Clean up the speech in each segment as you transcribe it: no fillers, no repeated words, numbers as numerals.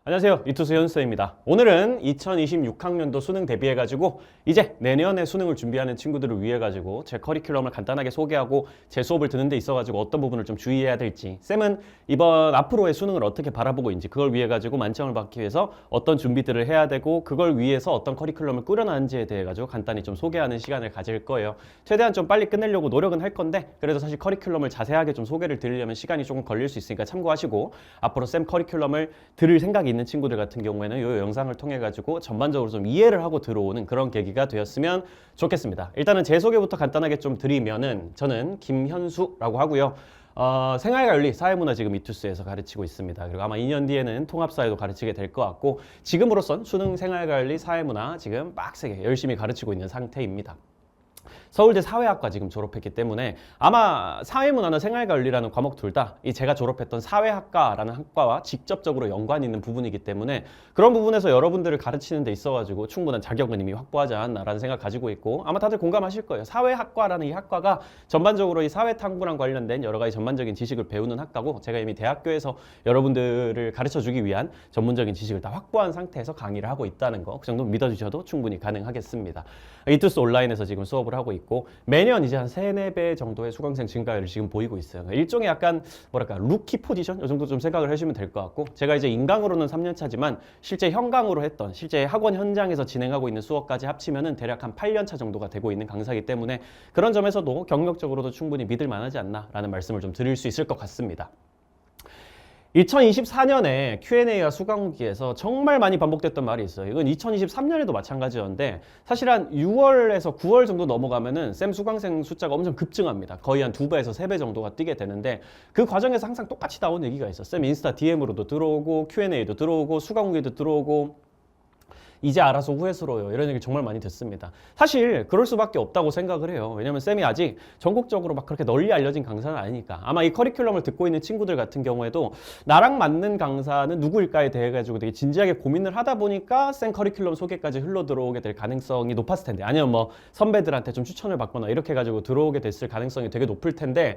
안녕하세요. 이투스 현수입니다. 오늘은 2026학년도 수능 대비해가지고 이제 내년에 수능을 준비하는 친구들을 위해가지고 제 커리큘럼을 간단하게 소개하고 제 수업을 듣는 데 있어가지고 어떤 부분을 좀 주의해야 될지, 쌤은 이번 앞으로의 수능을 어떻게 바라보고 있는지, 그걸 위해가지고 만점을 받기 위해서 어떤 준비들을 해야 되고, 그걸 위해서 어떤 커리큘럼을 꾸려나는지에 대해 가지고 간단히 좀 소개하는 시간을 가질 거예요. 최대한 좀 빨리 끝내려고 노력은 할 건데, 그래도 사실 커리큘럼을 자세하게 좀 소개를 드리려면 시간이 조금 걸릴 수 있으니까 참고하시고, 앞으로 쌤 커리큘럼을 들을 생각이 있는 친구들 같은 경우에는 이 영상을 통해 가지고 전반적으로 좀 이해를 하고 들어오는 그런 계기가 되었으면 좋겠습니다. 일단은 제 소개부터 간단하게 좀 드리면은, 저는 김현수라고 하고요. 생활관리, 사회문화 지금 이투스에서 가르치고 있습니다. 그리고 아마 2년 뒤에는 통합사회도 가르치게 될 것 같고, 지금으로선 수능, 생활관리, 사회문화 지금 빡세게 열심히 가르치고 있는 상태입니다. 서울대 사회학과 지금 졸업했기 때문에 아마 사회문화나 생활관리라는 과목 둘 다 이 제가 졸업했던 사회학과라는 학과와 직접적으로 연관이 있는 부분이기 때문에, 그런 부분에서 여러분들을 가르치는 데 있어가지고 충분한 자격은 이미 확보하지 않았나라는 생각 가지고 있고, 아마 다들 공감하실 거예요. 사회학과라는 이 학과가 전반적으로 이 사회탐구랑 관련된 여러 가지 전반적인 지식을 배우는 학과고, 제가 이미 대학교에서 여러분들을 가르쳐주기 위한 전문적인 지식을 다 확보한 상태에서 강의를 하고 있다는 거, 그 정도 믿어주셔도 충분히 가능하겠습니다. 이투스 온라인에서 지금 수업을 하고 있고, 매년 이제 한 3, 4배 정도의 수강생 증가율을 지금 보이고 있어요. 일종의 약간 뭐랄까 루키 포지션? 이 정도 좀 생각을 해주시면 될 것 같고, 제가 이제 인강으로는 3년 차지만 실제 현강으로 했던, 실제 학원 현장에서 진행하고 있는 수업까지 합치면은 대략 한 8년 차 정도가 되고 있는 강사이기 때문에, 그런 점에서도 경력적으로도 충분히 믿을 만하지 않나라는 말씀을 좀 드릴 수 있을 것 같습니다. 2024년에 Q&A와 수강 후기에서 정말 많이 반복됐던 말이 있어요. 이건 2023년에도 마찬가지였는데, 사실 한 6월에서 9월 정도 넘어가면은 쌤 수강생 숫자가 엄청 급증합니다. 거의 한 2배에서 3배 정도가 뛰게 되는데, 그 과정에서 항상 똑같이 나온 얘기가 있어. 쌤 인스타 DM으로도 들어오고, Q&A도 들어오고, 수강 후기도 들어오고, 이제 알아서 후회스러워요. 이런 얘기 정말 많이 듣습니다. 사실 그럴 수밖에 없다고 생각을 해요. 왜냐면 쌤이 아직 전국적으로 막 그렇게 널리 알려진 강사는 아니니까. 아마 이 커리큘럼을 듣고 있는 친구들 같은 경우에도 나랑 맞는 강사는 누구일까에 대해 가지고 되게 진지하게 고민을 하다 보니까 쌤 커리큘럼 소개까지 흘러 들어오게 될 가능성이 높았을 텐데, 아니면 뭐 선배들한테 좀 추천을 받거나 이렇게 가지고 들어오게 됐을 가능성이 되게 높을 텐데,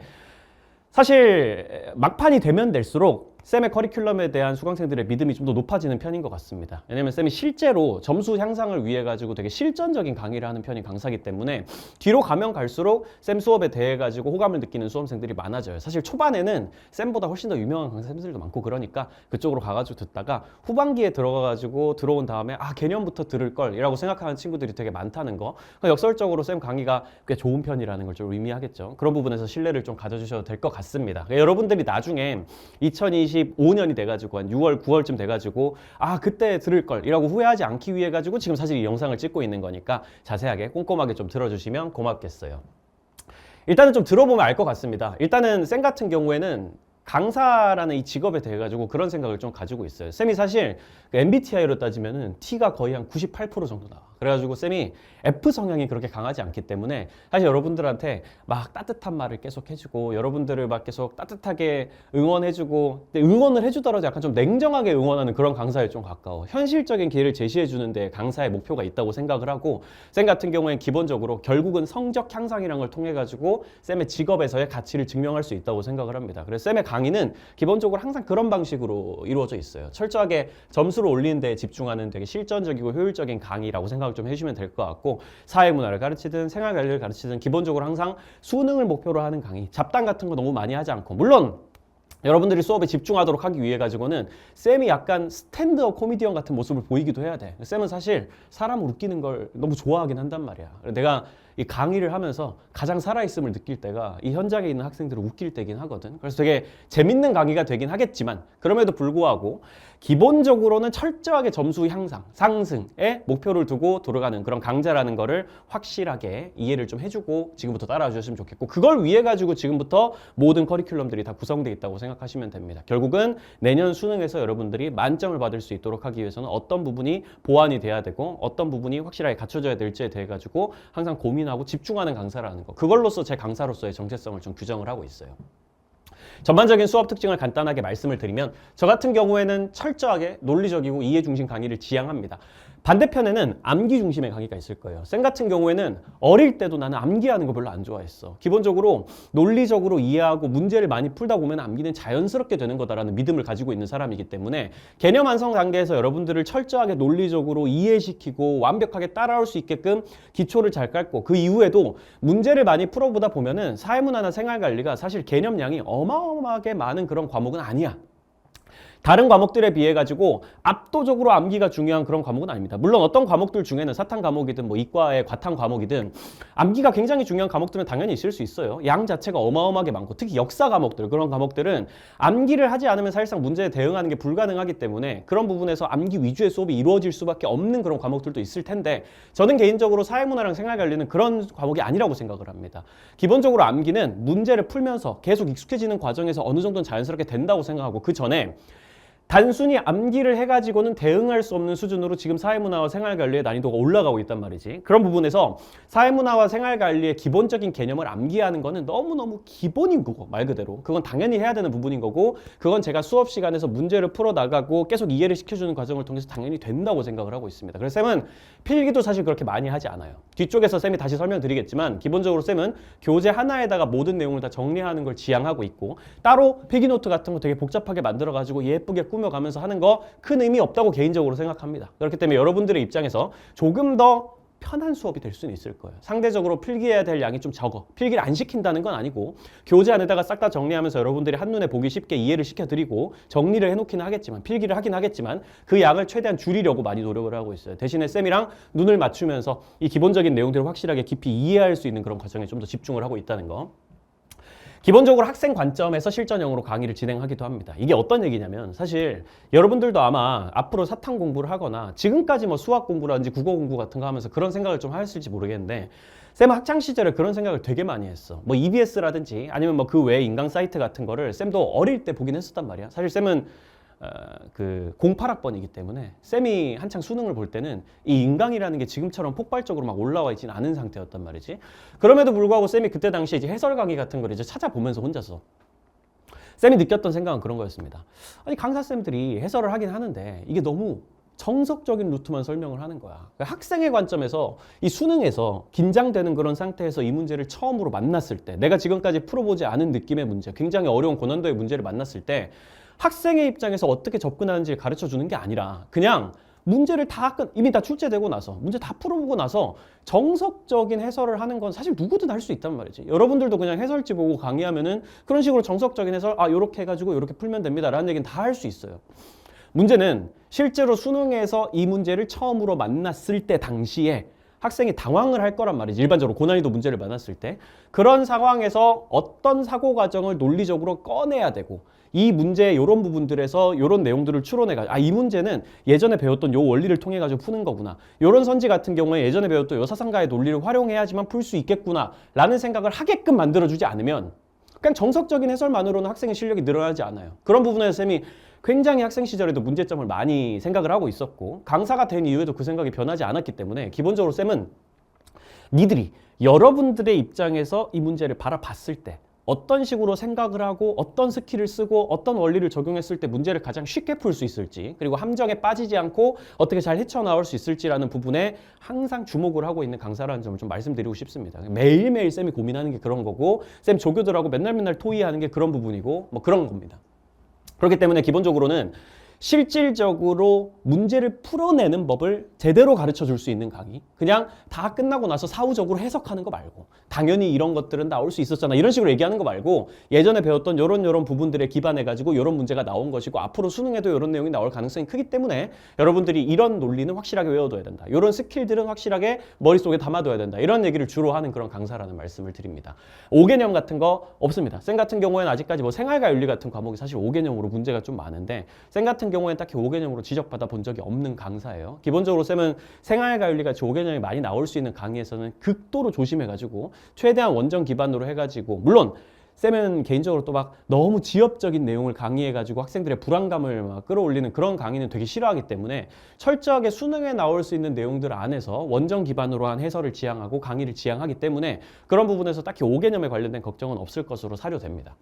사실 막판이 되면 될수록 쌤의 커리큘럼에 대한 수강생들의 믿음이 좀 더 높아지는 편인 것 같습니다. 왜냐면 쌤이 실제로 점수 향상을 위해 가지고 되게 실전적인 강의를 하는 편인 강사이기 때문에, 뒤로 가면 갈수록 쌤 수업에 대해 가지고 호감을 느끼는 수험생들이 많아져요. 사실 초반에는 쌤보다 훨씬 더 유명한 강사님들도 많고, 그러니까 그쪽으로 가가지고 듣다가 후반기에 들어가가지고 들어온 다음에 개년부터 들을 걸 이라고 생각하는 친구들이 되게 많다는 거, 역설적으로 쌤 강의가 꽤 좋은 편이라는 걸 좀 의미하겠죠. 그런 부분에서 신뢰를 좀 가져주셔도 될 것 같습니다. 그러니까 여러분들이 나중에 2025년이 돼가지고 한 6월, 9월쯤 돼가지고 그때 들을 걸 이라고 후회하지 않기 위해 가지고 지금 사실 이 영상을 찍고 있는 거니까 자세하게 꼼꼼하게 좀 들어주시면 고맙겠어요. 일단은 좀 들어보면 알 것 같습니다. 일단은 쌤 같은 경우에는 강사라는 이 직업에 대해 가지고 그런 생각을 좀 가지고 있어요. 쌤이 사실 MBTI로 따지면은 T가 거의 한 98% 정도 나와. 그래가지고 쌤이 F 성향이 그렇게 강하지 않기 때문에, 사실 여러분들한테 막 따뜻한 말을 계속 해주고, 여러분들을 막 계속 따뜻하게 응원해주고, 근데 응원을 해주더라도 약간 좀 냉정하게 응원하는 그런 강사에 좀 가까워. 현실적인 길을 제시해주는데 강사의 목표가 있다고 생각을 하고, 쌤 같은 경우에는 기본적으로 결국은 성적 향상이라는 걸 통해 가지고 쌤의 직업에서의 가치를 증명할 수 있다고 생각을 합니다. 그래서 쌤의 강의는 기본적으로 항상 그런 방식으로 이루어져 있어요. 철저하게 점수를 올리는 데 집중하는 되게 실전적이고 효율적인 강의라고 생각을 좀 해주시면 될 것 같고, 사회문화를 가르치든 생활관리를 가르치든 기본적으로 항상 수능을 목표로 하는 강의, 잡담 같은 거 너무 많이 하지 않고, 물론 여러분들이 수업에 집중하도록 하기 위해 가지고는 쌤이 약간 스탠드업 코미디언 같은 모습을 보이기도 해야 돼. 쌤은 사실 사람을 웃기는 걸 너무 좋아하긴 한단 말이야. 내가 이 강의를 하면서 가장 살아있음을 느낄 때가 이 현장에 있는 학생들을 웃길 때긴 하거든. 그래서 되게 재밌는 강의가 되긴 하겠지만, 그럼에도 불구하고 기본적으로는 철저하게 점수 향상, 상승에 목표를 두고 돌아가는 그런 강좌라는 거를 확실하게 이해를 좀 해주고 지금부터 따라와 주셨으면 좋겠고, 그걸 위해 가지고 지금부터 모든 커리큘럼들이 다 구성되어 있다고 생각하시면 됩니다. 결국은 내년 수능에서 여러분들이 만점을 받을 수 있도록 하기 위해서는 어떤 부분이 보완이 돼야 되고 어떤 부분이 확실하게 갖춰져야 될지에 대해 가지고 항상 고민하고 집중하는 강사라는 거, 그걸로써 제 강사로서의 정체성을 좀 규정을 하고 있어요. 전반적인 수업 특징을 간단하게 말씀을 드리면, 저 같은 경우에는 철저하게 논리적이고 이해 중심 강의를 지향합니다. 반대편에는 암기 중심의 강의가 있을 거예요. 쌤 같은 경우에는 어릴 때도 나는 암기하는 거 별로 안 좋아했어. 기본적으로 논리적으로 이해하고 문제를 많이 풀다 보면 암기는 자연스럽게 되는 거다라는 믿음을 가지고 있는 사람이기 때문에 개념 완성 단계에서 여러분들을 철저하게 논리적으로 이해시키고 완벽하게 따라올 수 있게끔 기초를 잘 깔고 그 이후에도 문제를 많이 풀어보다 보면은 사회문화나 생활관리가 사실 개념량이 어마어마하게 많은 그런 과목은 아니야. 다른 과목들에 비해 가지고 압도적으로 암기가 중요한 그런 과목은 아닙니다. 물론 어떤 과목들 중에는 사탐 과목이든 뭐 이과의 과탐 과목이든 암기가 굉장히 중요한 과목들은 당연히 있을 수 있어요. 양 자체가 어마어마하게 많고 특히 역사 과목들 그런 과목들은 암기를 하지 않으면 사실상 문제에 대응하는 게 불가능하기 때문에 그런 부분에서 암기 위주의 수업이 이루어질 수밖에 없는 그런 과목들도 있을 텐데 저는 개인적으로 사회문화랑 생활관리는 그런 과목이 아니라고 생각을 합니다. 기본적으로 암기는 문제를 풀면서 계속 익숙해지는 과정에서 어느 정도는 자연스럽게 된다고 생각하고 그 전에 단순히 암기를 해가지고는 대응할 수 없는 수준으로 지금 사회문화와 생활관리의 난이도가 올라가고 있단 말이지. 그런 부분에서 사회문화와 생활관리의 기본적인 개념을 암기하는 거는 너무너무 기본인 거고 말 그대로 그건 당연히 해야 되는 부분인 거고 그건 제가 수업 시간에서 문제를 풀어나가고 계속 이해를 시켜주는 과정을 통해서 당연히 된다고 생각을 하고 있습니다. 그래서 쌤은 필기도 사실 그렇게 많이 하지 않아요. 뒤쪽에서 쌤이 다시 설명드리겠지만 기본적으로 쌤은 교재 하나에다가 모든 내용을 다 정리하는 걸 지향하고 있고 따로 필기노트 같은 거 되게 복잡하게 만들어가지고 예쁘게 꾸며가면서 하는 거 큰 의미 없다고 개인적으로 생각합니다. 그렇기 때문에 여러분들의 입장에서 조금 더 편한 수업이 될 수는 있을 거예요. 상대적으로 필기해야 될 양이 좀 적어. 필기를 안 시킨다는 건 아니고 교재 안에다가 싹 다 정리하면서 여러분들이 한눈에 보기 쉽게 이해를 시켜드리고 정리를 해놓기는 하겠지만 필기를 하긴 하겠지만 그 양을 최대한 줄이려고 많이 노력을 하고 있어요. 대신에 쌤이랑 눈을 맞추면서 이 기본적인 내용들을 확실하게 깊이 이해할 수 있는 그런 과정에 좀 더 집중을 하고 있다는 거. 기본적으로 학생 관점에서 실전형으로 강의를 진행하기도 합니다. 이게 어떤 얘기냐면 사실 여러분들도 아마 앞으로 사탐 공부를 하거나 지금까지 뭐 수학 공부라든지 국어 공부 같은 거 하면서 그런 생각을 좀 하실지 모르겠는데 쌤은 학창 시절에 그런 생각을 되게 많이 했어. 뭐 EBS라든지 아니면 뭐 그 외에 인강 사이트 같은 거를 쌤도 어릴 때 보긴 했었단 말이야. 사실 쌤은 그 08학번이기 때문에 쌤이 한창 수능을 볼 때는 이 인강이라는 게 지금처럼 폭발적으로 막 올라와 있지는 않은 상태였단 말이지. 그럼에도 불구하고 쌤이 그때 당시에 이제 해설 강의 같은 걸 이제 찾아보면서 혼자서 쌤이 느꼈던 생각은 그런 거였습니다. 아니 강사쌤들이 해설을 하긴 하는데 이게 너무 정석적인 루트만 설명을 하는 거야. 그러니까 학생의 관점에서 이 수능에서 긴장되는 그런 상태에서 이 문제를 처음으로 만났을 때 내가 지금까지 풀어보지 않은 느낌의 문제, 굉장히 어려운 고난도의 문제를 만났을 때 학생의 입장에서 어떻게 접근하는지를 가르쳐 주는 게 아니라 그냥 문제를 이미 다 출제되고 나서 문제 다 풀어보고 나서 정석적인 해설을 하는 건 사실 누구든 할 수 있단 말이지. 여러분들도 그냥 해설지 보고 강의하면은 그런 식으로 정석적인 해설 요렇게 해가지고 요렇게 풀면 됩니다 라는 얘기는 다 할 수 있어요. 문제는 실제로 수능에서 이 문제를 처음으로 만났을 때 당시에 학생이 당황을 할 거란 말이지. 일반적으로 고난이도 문제를 만났을 때 그런 상황에서 어떤 사고 과정을 논리적으로 꺼내야 되고 이 문제의 이런 부분들에서 이런 내용들을 추론해가지고 이 문제는 예전에 배웠던 요 원리를 통해 가지고 푸는 거구나. 이런 선지 같은 경우에 예전에 배웠던 요 사상가의 논리를 활용해야지만 풀 수 있겠구나 라는 생각을 하게끔 만들어주지 않으면 그냥 정석적인 해설만으로는 학생의 실력이 늘어나지 않아요. 그런 부분에서 쌤이 굉장히 학생 시절에도 문제점을 많이 생각을 하고 있었고 강사가 된 이후에도 그 생각이 변하지 않았기 때문에 기본적으로 쌤은 니들이 여러분들의 입장에서 이 문제를 바라봤을 때 어떤 식으로 생각을 하고 어떤 스킬을 쓰고 어떤 원리를 적용했을 때 문제를 가장 쉽게 풀 수 있을지 그리고 함정에 빠지지 않고 어떻게 잘 헤쳐나올 수 있을지라는 부분에 항상 주목을 하고 있는 강사라는 점을 좀 말씀드리고 싶습니다. 매일매일 쌤이 고민하는 게 그런 거고 쌤 조교들하고 맨날 토의하는 게 그런 부분이고 뭐 그런 겁니다. 그렇기 때문에 기본적으로는 실질적으로 문제를 풀어내는 법을 제대로 가르쳐 줄 수 있는 강의. 그냥 다 끝나고 나서 사후적으로 해석하는 거 말고 당연히 이런 것들은 나올 수 있었잖아 이런 식으로 얘기하는 거 말고 예전에 배웠던 요런 부분들에 기반해가지고 요런 문제가 나온 것이고 앞으로 수능에도 요런 내용이 나올 가능성이 크기 때문에 여러분들이 이런 논리는 확실하게 외워둬야 된다. 요런 스킬들은 확실하게 머릿속에 담아둬야 된다. 이런 얘기를 주로 하는 그런 강사라는 말씀을 드립니다. 5개념 같은 거 없습니다. 쌤 같은 경우에는 아직까지 뭐 생활과 윤리 같은 과목이 사실 5개념으로 문제가 좀 많은데 쌤 같은 경우에는 딱히 5개념으로 지적받아 본 적이 없는 강사예요. 기본적으로 쌤은 생활과 윤리 같이 5개념이 많이 나올 수 있는 강의에서는 극도로 조심해가지고 최대한 원전 기반으로 해가지고 물론 쌤은 개인적으로 또 막 너무 지엽적인 내용을 강의해가지고 학생들의 불안감을 막 끌어올리는 그런 강의는 되게 싫어하기 때문에 철저하게 수능에 나올 수 있는 내용들 안에서 원전 기반으로 한 해설을 지향하고 강의를 지향하기 때문에 그런 부분에서 딱히 5개념에 관련된 걱정은 없을 것으로 사료됩니다.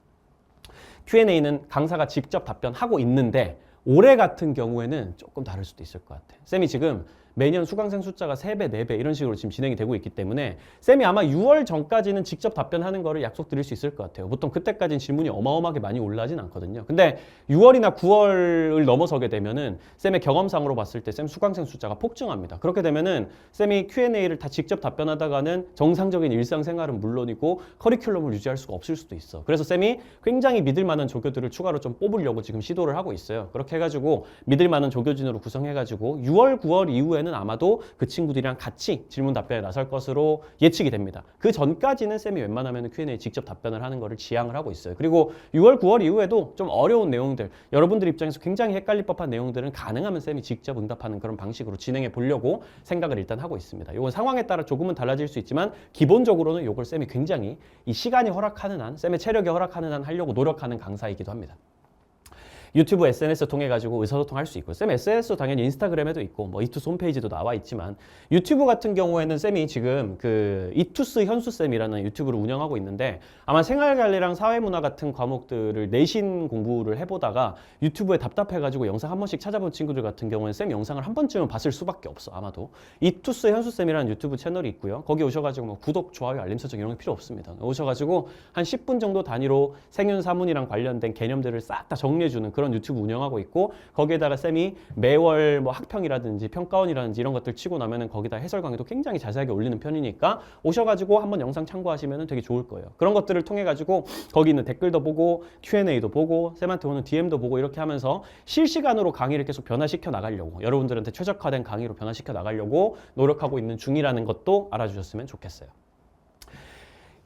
Q&A는 강사가 직접 답변하고 있는데 올해 같은 경우에는 조금 다를 수도 있을 것 같아. 쌤이 지금 매년 수강생 숫자가 3배, 4배 이런 식으로 지금 진행이 되고 있기 때문에 쌤이 아마 6월 전까지는 직접 답변하는 거를 약속드릴 수 있을 것 같아요. 보통 그때까지는 질문이 어마어마하게 많이 올라가진 않거든요. 근데 6월이나 9월을 넘어서게 되면은 쌤의 경험상으로 봤을 때 쌤 수강생 숫자가 폭증합니다. 그렇게 되면은 쌤이 Q&A를 다 직접 답변하다가는 정상적인 일상생활은 물론이고 커리큘럼을 유지할 수가 없을 수도 있어. 그래서 쌤이 굉장히 믿을 만한 조교들을 추가로 좀 뽑으려고 지금 시도를 하고 있어요. 그렇게 해가지고 믿을 만한 조교진으로 구성해가지고 6월, 9월 이후에는 아마도 그 친구들이랑 같이 질문 답변에 나설 것으로 예측이 됩니다. 그 전까지는 쌤이 웬만하면 Q&A 직접 답변을 하는 거를 지향을 하고 있어요. 그리고 6월, 9월 이후에도 좀 어려운 내용들, 여러분들 입장에서 굉장히 헷갈릴 법한 내용들은 가능하면 쌤이 직접 응답하는 그런 방식으로 진행해 보려고 생각을 일단 하고 있습니다. 이건 상황에 따라 조금은 달라질 수 있지만 기본적으로는 이걸 쌤이 굉장히 이 시간이 허락하는 한, 쌤의 체력이 허락하는 한 하려고 노력하는 강사이기도 합니다. 유튜브 SNS 통해 가지고 의사소통할 수 있고 쌤 SNS 당연히 인스타그램에도 있고 뭐 이투스 홈페이지도 나와 있지만 유튜브 같은 경우에는 쌤이 지금 그 이투스 현수쌤이라는 유튜브를 운영하고 있는데 아마 생활관리랑 사회문화 같은 과목들을 내신 공부를 해보다가 유튜브에 답답해가지고 영상 한 번씩 찾아본 친구들 같은 경우는 쌤 영상을 한 번쯤은 봤을 수밖에 없어. 아마도 이투스 현수쌤이라는 유튜브 채널이 있고요. 거기 오셔가지고 뭐 구독, 좋아요, 알림 설정 이런 게 필요 없습니다. 오셔가지고 한 10분 정도 단위로 생윤사문이랑 관련된 개념들을 싹 다 정리해주는 그런 유튜브 운영하고 있고 거기에다가 쌤이 매월 뭐 학평이라든지 평가원이라든지 이런 것들 치고 나면은 거기다 해설 강의도 굉장히 자세하게 올리는 편이니까 오셔가지고 한번 영상 참고하시면은 되게 좋을 거예요. 그런 것들을 통해 가지고 거기 있는 댓글도 보고 Q&A도 보고 쌤한테 오는 DM도 보고 이렇게 하면서 실시간으로 강의를 계속 변화시켜 나가려고 여러분들한테 최적화된 강의로 변화시켜 나가려고 노력하고 있는 중이라는 것도 알아주셨으면 좋겠어요.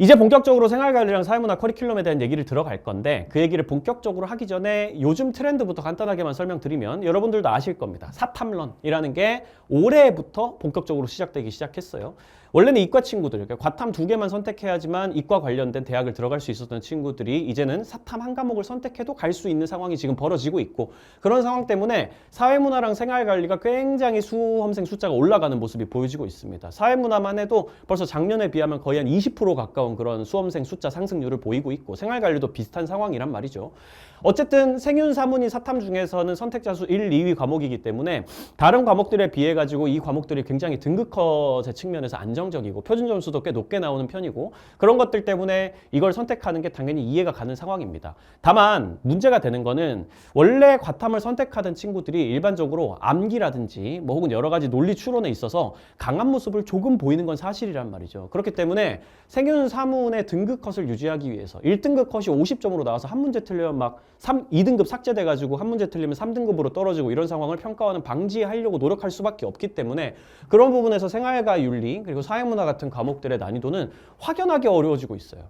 이제 본격적으로 생활관리랑 사회문화 커리큘럼에 대한 얘기를 들어갈 건데 그 얘기를 본격적으로 하기 전에 요즘 트렌드부터 간단하게만 설명드리면 여러분들도 아실 겁니다. 사탐런이라는 게 올해부터 본격적으로 시작되기 시작했어요. 원래는 이과 친구들, 그러니까 과탐 2개만 선택해야지만 이과 관련된 대학을 들어갈 수 있었던 친구들이 이제는 사탐 한 과목을 선택해도 갈 수 있는 상황이 지금 벌어지고 있고 그런 상황 때문에 사회문화랑 생활관리가 굉장히 수험생 숫자가 올라가는 모습이 보여지고 있습니다. 사회문화만 해도 벌써 작년에 비하면 거의 한 20% 가까운 그런 수험생 숫자 상승률을 보이고 있고 생활관리도 비슷한 상황이란 말이죠. 어쨌든 생윤사문이 사탐 중에서는 선택자 수 1, 2위 과목이기 때문에 다른 과목들에 비해 가지고 이 과목들이 굉장히 등급컷의 측면에서 안정적이고 표준 점수도 꽤 높게 나오는 편이고 그런 것들 때문에 이걸 선택하는 게 당연히 이해가 가는 상황입니다. 다만 문제가 되는 거는 원래 과탐을 선택하던 친구들이 일반적으로 암기라든지 뭐 혹은 여러 가지 논리 추론에 있어서 강한 모습을 조금 보이는 건 사실이란 말이죠. 그렇기 때문에 생윤사문의 등급컷을 유지하기 위해서 1등급 컷이 50점으로 나와서 한 문제 틀리면 막 2등급 삭제돼가지고 한 문제 틀리면 3등급으로 떨어지고 이런 상황을 평가원은 방지하려고 노력할 수밖에 없기 때문에 그런 부분에서 생활과 윤리 그리고 사회문화 같은 과목들의 난이도는 확연하게 어려워지고 있어요.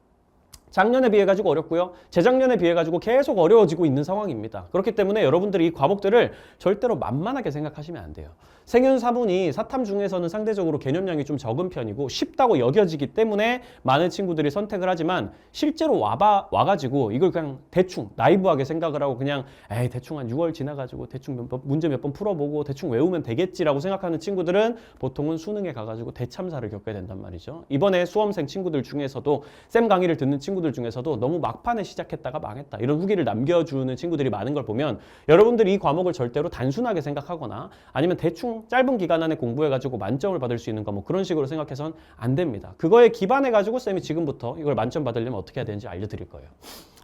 작년에 비해 가지고 어렵고요. 재작년에 비해 가지고 계속 어려워지고 있는 상황입니다. 그렇기 때문에 여러분들이 이 과목들을 절대로 만만하게 생각하시면 안 돼요. 생윤사문이 사탐 중에서는 상대적으로 개념량이 좀 적은 편이고 쉽다고 여겨지기 때문에 많은 친구들이 선택을 하지만 실제로 와가지고 이걸 그냥 대충 나이브하게 생각을 하고 그냥 에이 대충 한 6월 지나가지고 대충 문제 몇 번 풀어보고 대충 외우면 되겠지라고 생각하는 친구들은 보통은 수능에 가가지고 대참사를 겪게 된단 말이죠. 이번에 수험생 친구들 중에서도 쌤 강의를 듣는 친구들 중에서도 너무 막판에 시작했다가 망했다 이런 후기를 남겨주는 친구들이 많은 걸 보면 여러분들이 이 과목을 절대로 단순하게 생각하거나 아니면 대충 짧은 기간 안에 공부해가지고 만점을 받을 수 있는 과목 그런 식으로 생각해서는 안 됩니다. 그거에 기반해가지고 쌤이 지금부터 이걸 만점 받으려면 어떻게 해야 되는지 알려드릴 거예요.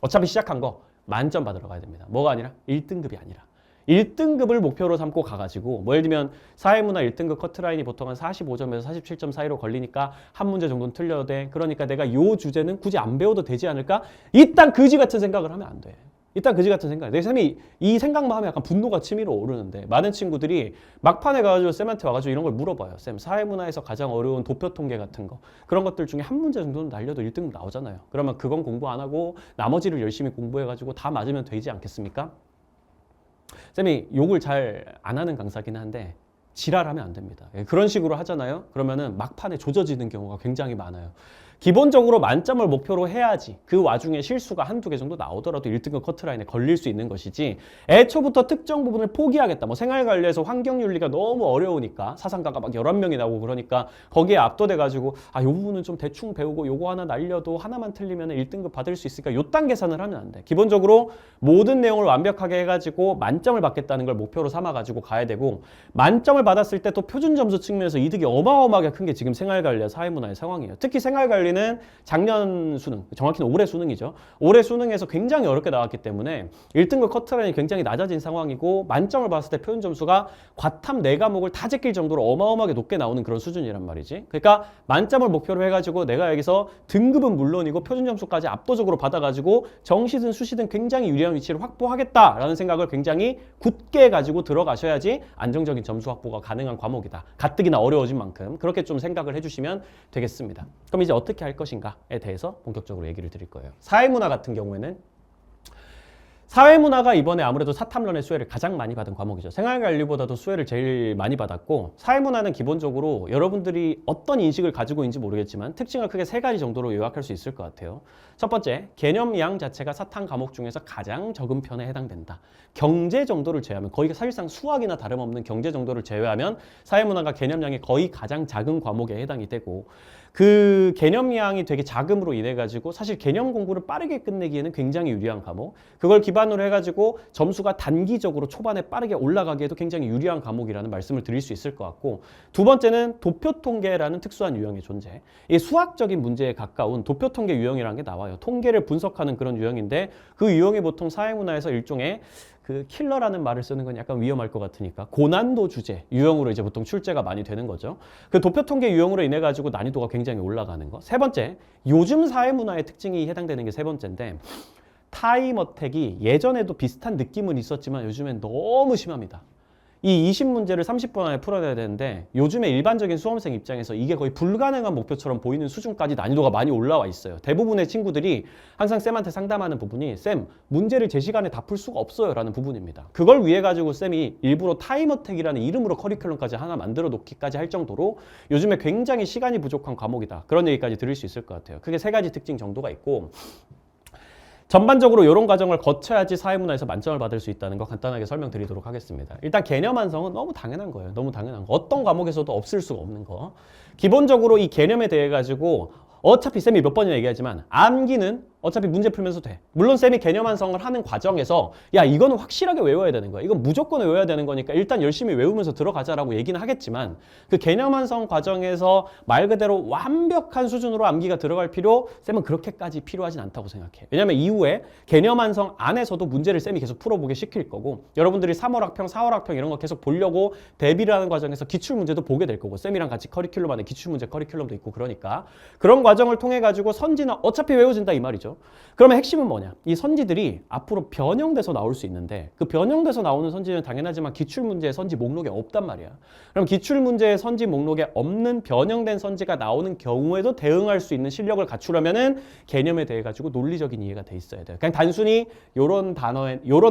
어차피 시작한 거 만점 받으러 가야 됩니다. 뭐가 아니라 1등급이 아니라 1등급을 목표로 삼고 가가지고 뭐 예를 들면 사회문화 1등급 커트라인이 보통 한 45점에서 47점 사이로 걸리니까 한 문제 정도는 틀려도 돼. 그러니까 내가 요 주제는 굳이 안 배워도 되지 않을까? 이딴 거지 같은 생각을 하면 안 돼. 일단 그지 같은 생각. 내 쌤이 이 생각만 하면 약간 분노가 치밀어 오르는데 많은 친구들이 막판에 가가지고 쌤한테 와가지고 이런 걸 물어봐요. 쌤 사회문화에서 가장 어려운 도표 통계 같은 거 그런 것들 중에 한 문제 정도는 날려도 1등 나오잖아요. 그러면 그건 공부 안 하고 나머지를 열심히 공부해가지고 다 맞으면 되지 않겠습니까? 쌤이 욕을 잘 안 하는 강사긴 한데 지랄하면 안 됩니다. 그런 식으로 하잖아요. 그러면은 막판에 조져지는 경우가 굉장히 많아요. 기본적으로 만점을 목표로 해야지 그 와중에 실수가 한두 개 정도 나오더라도 1등급 커트라인에 걸릴 수 있는 것이지 애초부터 특정 부분을 포기하겠다. 뭐 생활관리에서 환경윤리가 너무 어려우니까 사상가가 막 11명이 나오고 그러니까 거기에 압도돼가지고 아, 요 부분은 좀 대충 배우고 요거 하나 날려도 하나만 틀리면 1등급 받을 수 있으니까 요딴 계산을 하면 안 돼. 기본적으로 모든 내용을 완벽하게 해가지고 만점을 받겠다는 걸 목표로 삼아가지고 가야 되고 만점을 받았을 때 또 표준 점수 측면에서 이득이 어마어마하게 큰 게 지금 생활관리와 사회문화의 상황이에요. 특히 생활관리는 작년 수능, 정확히는 올해 수능이죠. 올해 수능에서 굉장히 어렵게 나왔기 때문에 1등급 커트라인이 굉장히 낮아진 상황이고 만점을 받았을 때 표준 점수가 과탐 4과목을 다 제낄 정도로 어마어마하게 높게 나오는 그런 수준이란 말이지. 그러니까 만점을 목표로 해가지고 내가 여기서 등급은 물론이고 표준 점수까지 압도적으로 받아가지고 정시든 수시든 굉장히 유리한 위치를 확보하겠다라는 생각을 굉장히 굳게 가지고 들어가셔야지 안정적인 점수 확보가 가능한 과목이다. 가뜩이나 어려워진 만큼 그렇게 좀 생각을 해주시면 되겠습니다. 그럼 이제 어떻게 할 것인가에 대해서 본격적으로 얘기를 드릴 거예요. 사회문화 같은 경우에는 사회문화가 이번에 아무래도 사탐론의 수혜를 가장 많이 받은 과목이죠. 생활관리보다도 수혜를 제일 많이 받았고 사회문화는 기본적으로 여러분들이 어떤 인식을 가지고 있는지 모르겠지만 특징을 크게 3가지 정도로 요약할 수 있을 것 같아요. 첫 번째, 개념량 자체가 사탐 과목 중에서 가장 적은 편에 해당된다. 경제 정도를 제외하면 거의 사실상 수학이나 다름없는 경제 정도를 제외하면 사회문화가 개념량이 거의 가장 작은 과목에 해당이 되고 그 개념량이 되게 작음으로 인해 가지고 사실 개념 공부를 빠르게 끝내기에는 굉장히 유리한 과목. 그걸 기반으로 해가지고 점수가 단기적으로 초반에 빠르게 올라가기에도 굉장히 유리한 과목이라는 말씀을 드릴 수 있을 것 같고 두 번째는 도표통계라는 특수한 유형의 존재. 이 수학적인 문제에 가까운 도표통계 유형이라는 게 나와요. 통계를 분석하는 그런 유형인데 그 유형이 보통 사회문화에서 일종의 그 킬러라는 말을 쓰는 건 약간 위험할 것 같으니까 고난도 주제 유형으로 이제 보통 출제가 많이 되는 거죠. 그 도표통계 유형으로 인해 가지고 난이도가 굉장히 올라가는 거. 세 번째, 요즘 사회문화의 특징이 해당되는 게 세 번째인데 타임 어택이 예전에도 비슷한 느낌은 있었지만 요즘엔 너무 심합니다. 이 20문제를 30분 안에 풀어내야 되는데 요즘에 일반적인 수험생 입장에서 이게 거의 불가능한 목표처럼 보이는 수준까지 난이도가 많이 올라와 있어요. 대부분의 친구들이 항상 쌤한테 상담하는 부분이 쌤, 문제를 제 시간에 다 풀 수가 없어요 라는 부분입니다. 그걸 위해 가지고 쌤이 일부러 타임어택이라는 이름으로 커리큘럼까지 하나 만들어 놓기까지 할 정도로 요즘에 굉장히 시간이 부족한 과목이다. 그런 얘기까지 들을 수 있을 것 같아요. 그게 3가지 특징 정도가 있고 전반적으로 이런 과정을 거쳐야지 사회문화에서 만점을 받을 수 있다는 거 간단하게 설명드리도록 하겠습니다. 일단 개념 완성은 너무 당연한 거예요. 너무 당연한 거. 어떤 과목에서도 없을 수가 없는 거. 기본적으로 이 개념에 대해 가지고 어차피 쌤이 몇 번이나 얘기하지만 암기는 어차피 문제 풀면서 돼. 물론 쌤이 개념 완성을 하는 과정에서 야 이거는 확실하게 외워야 되는 거야. 이건 무조건 외워야 되는 거니까 일단 열심히 외우면서 들어가자라고 얘기는 하겠지만 그 개념 완성 과정에서 말 그대로 완벽한 수준으로 암기가 들어갈 필요 쌤은 그렇게까지 필요하진 않다고 생각해. 왜냐면 이후에 개념 완성 안에서도 문제를 쌤이 계속 풀어보게 시킬 거고 여러분들이 3월 학평, 4월 학평 이런 거 계속 보려고 대비를 하는 과정에서 기출문제도 보게 될 거고 쌤이랑 같이 커리큘럼 안에 기출문제 커리큘럼도 있고 그러니까 그런 과정을 통해 가지고 선지는 어차피 외워진다 이 말이죠. 그러면 핵심은 뭐냐? 이 선지들이 앞으로 변형돼서 나올 수 있는데 그 변형돼서 나오는 선지는 당연하지만 기출문제의 선지 목록에 없단 말이야. 그럼 기출문제의 선지 목록에 없는 변형된 선지가 나오는 경우에도 대응할 수 있는 실력을 갖추려면은 개념에 대해 가지고 논리적인 이해가 돼 있어야 돼요. 그냥 단순히 요런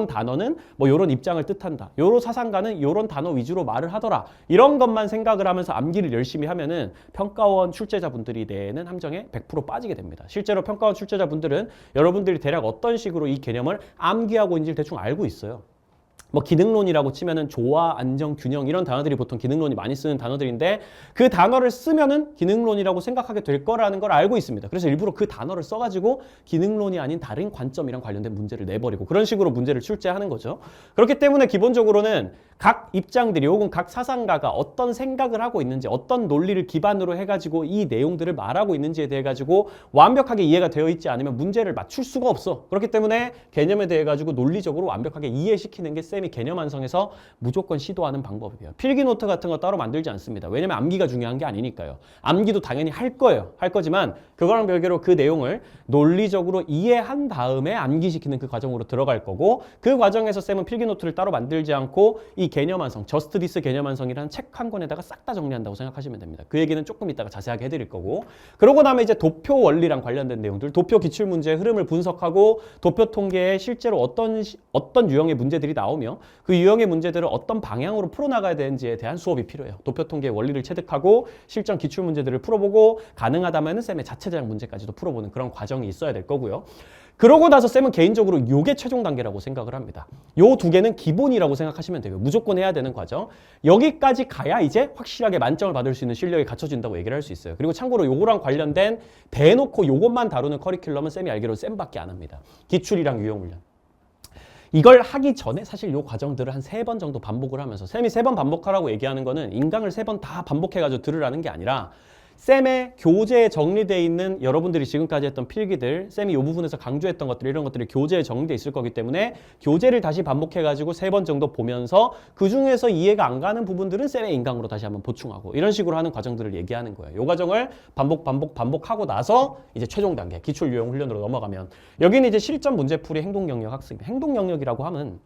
단어는 뭐 요런 입장을 뜻한다. 요런 사상가는 요런 단어 위주로 말을 하더라. 이런 것만 생각을 하면서 암기를 열심히 하면은 평가원 출제자분들이 내는 함정에 100% 빠지게 됩니다. 실제로 평가원 출제자분들은 여러분들이 대략 어떤 식으로 이 개념을 암기하고 있는지 대충 알고 있어요. 뭐 기능론이라고 치면은 조화, 안정, 균형 이런 단어들이 보통 기능론이 많이 쓰는 단어들인데 그 단어를 쓰면은 기능론이라고 생각하게 될 거라는 걸 알고 있습니다. 그래서 일부러 그 단어를 써가지고 기능론이 아닌 다른 관점이랑 관련된 문제를 내버리고 그런 식으로 문제를 출제하는 거죠. 그렇기 때문에 기본적으로는 각 입장들이 혹은 각 사상가가 어떤 생각을 하고 있는지 어떤 논리를 기반으로 해가지고 이 내용들을 말하고 있는지에 대해 가지고 완벽하게 이해가 되어 있지 않으면 문제를 맞출 수가 없어. 그렇기 때문에 개념에 대해 가지고 논리적으로 완벽하게 이해시키는 게 쌤이 개념 완성에서 무조건 시도하는 방법이에요. 필기노트 같은 거 따로 만들지 않습니다. 왜냐면 암기가 중요한 게 아니니까요. 암기도 당연히 할 거예요. 할 거지만 그거랑 별개로 그 내용을 논리적으로 이해한 다음에 암기시키는 그 과정으로 들어갈 거고 그 과정에서 쌤은 필기노트를 따로 만들지 않고 이 개념 완성, 저스트 디스 개념 완성이라는 책 한 권에다가 싹 다 정리한다고 생각하시면 됩니다. 그 얘기는 조금 이따가 자세하게 해드릴 거고 그러고 나면 이제 도표 원리랑 관련된 내용들, 도표 기출문제의 흐름을 분석하고 도표 통계에 실제로 어떤 유형의 문제들이 나오며 문제인데요. 그 유형의 문제들을 어떤 방향으로 풀어나가야 되는지에 대한 수업이 필요해요. 도표통계의 원리를 체득하고 실전 기출 문제들을 풀어보고 가능하다면 쌤의 자체 제작 문제까지도 풀어보는 그런 과정이 있어야 될 거고요. 그러고 나서 쌤은 개인적으로 요게 최종 단계라고 생각을 합니다. 요 두 개는 기본이라고 생각하시면 돼요. 무조건 해야 되는 과정. 여기까지 가야 이제 확실하게 만점을 받을 수 있는 실력이 갖춰진다고 얘기를 할 수 있어요. 그리고 참고로 요거랑 관련된 대놓고 요것만 다루는 커리큘럼은 쌤이 알기로 쌤밖에 안 합니다. 기출이랑 유형훈련. 이걸 하기 전에 사실 요 과정들을 한 3번 정도 반복을 하면서 쌤이 3번 반복하라고 얘기하는 거는 인강을 3번 다 반복해가지고 들으라는 게 아니라 쌤의 교재에 정리되어 있는 여러분들이 지금까지 했던 필기들, 쌤이 이 부분에서 강조했던 것들, 이런 것들이 교재에 정리되어 있을 거기 때문에 교재를 다시 반복해가지고 3번 정도 보면서 그 중에서 이해가 안 가는 부분들은 쌤의 인강으로 다시 한번 보충하고 이런 식으로 하는 과정들을 얘기하는 거예요. 이 과정을 반복하고 나서 이제 최종 단계, 기출 유형 훈련으로 넘어가면 여기는 이제 실전 문제풀이 행동 영역 학습입니다. 행동 영역이라고 하면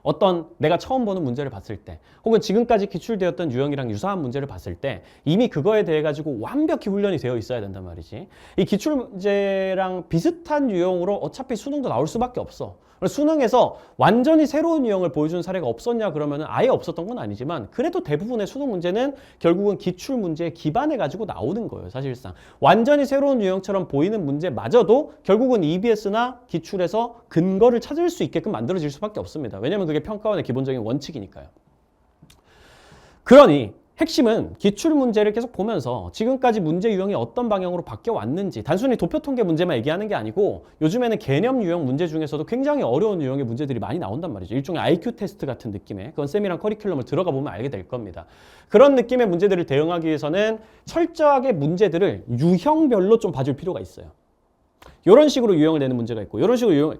어떤 내가 처음 보는 문제를 봤을 때 혹은 지금까지 기출되었던 유형이랑 유사한 문제를 봤을 때 이미 그거에 대해 가지고 완벽히 훈련이 되어 있어야 된단 말이지. 이 기출 문제랑 비슷한 유형으로 어차피 수능도 나올 수밖에 없어. 수능에서 완전히 새로운 유형을 보여준 사례가 없었냐 그러면 아예 없었던 건 아니지만 그래도 대부분의 수능 문제는 결국은 기출 문제에 기반해 가지고 나오는 거예요. 사실상 완전히 새로운 유형처럼 보이는 문제마저도 결국은 EBS나 기출에서 근거를 찾을 수 있게끔 만들어질 수밖에 없습니다. 왜냐하면 그게 평가원의 기본적인 원칙이니까요. 그러니 핵심은 기출 문제를 계속 보면서 지금까지 문제 유형이 어떤 방향으로 바뀌어 왔는지 단순히 도표 통계 문제만 얘기하는 게 아니고 요즘에는 개념 유형 문제 중에서도 굉장히 어려운 유형의 문제들이 많이 나온단 말이죠. 일종의 IQ 테스트 같은 느낌의 그건 쌤이랑 커리큘럼을 들어가 보면 알게 될 겁니다. 그런 느낌의 문제들을 대응하기 위해서는 철저하게 문제들을 유형별로 좀 봐줄 필요가 있어요. 이런 식으로 유형을 내는 문제가 있고 이런 식으로 유형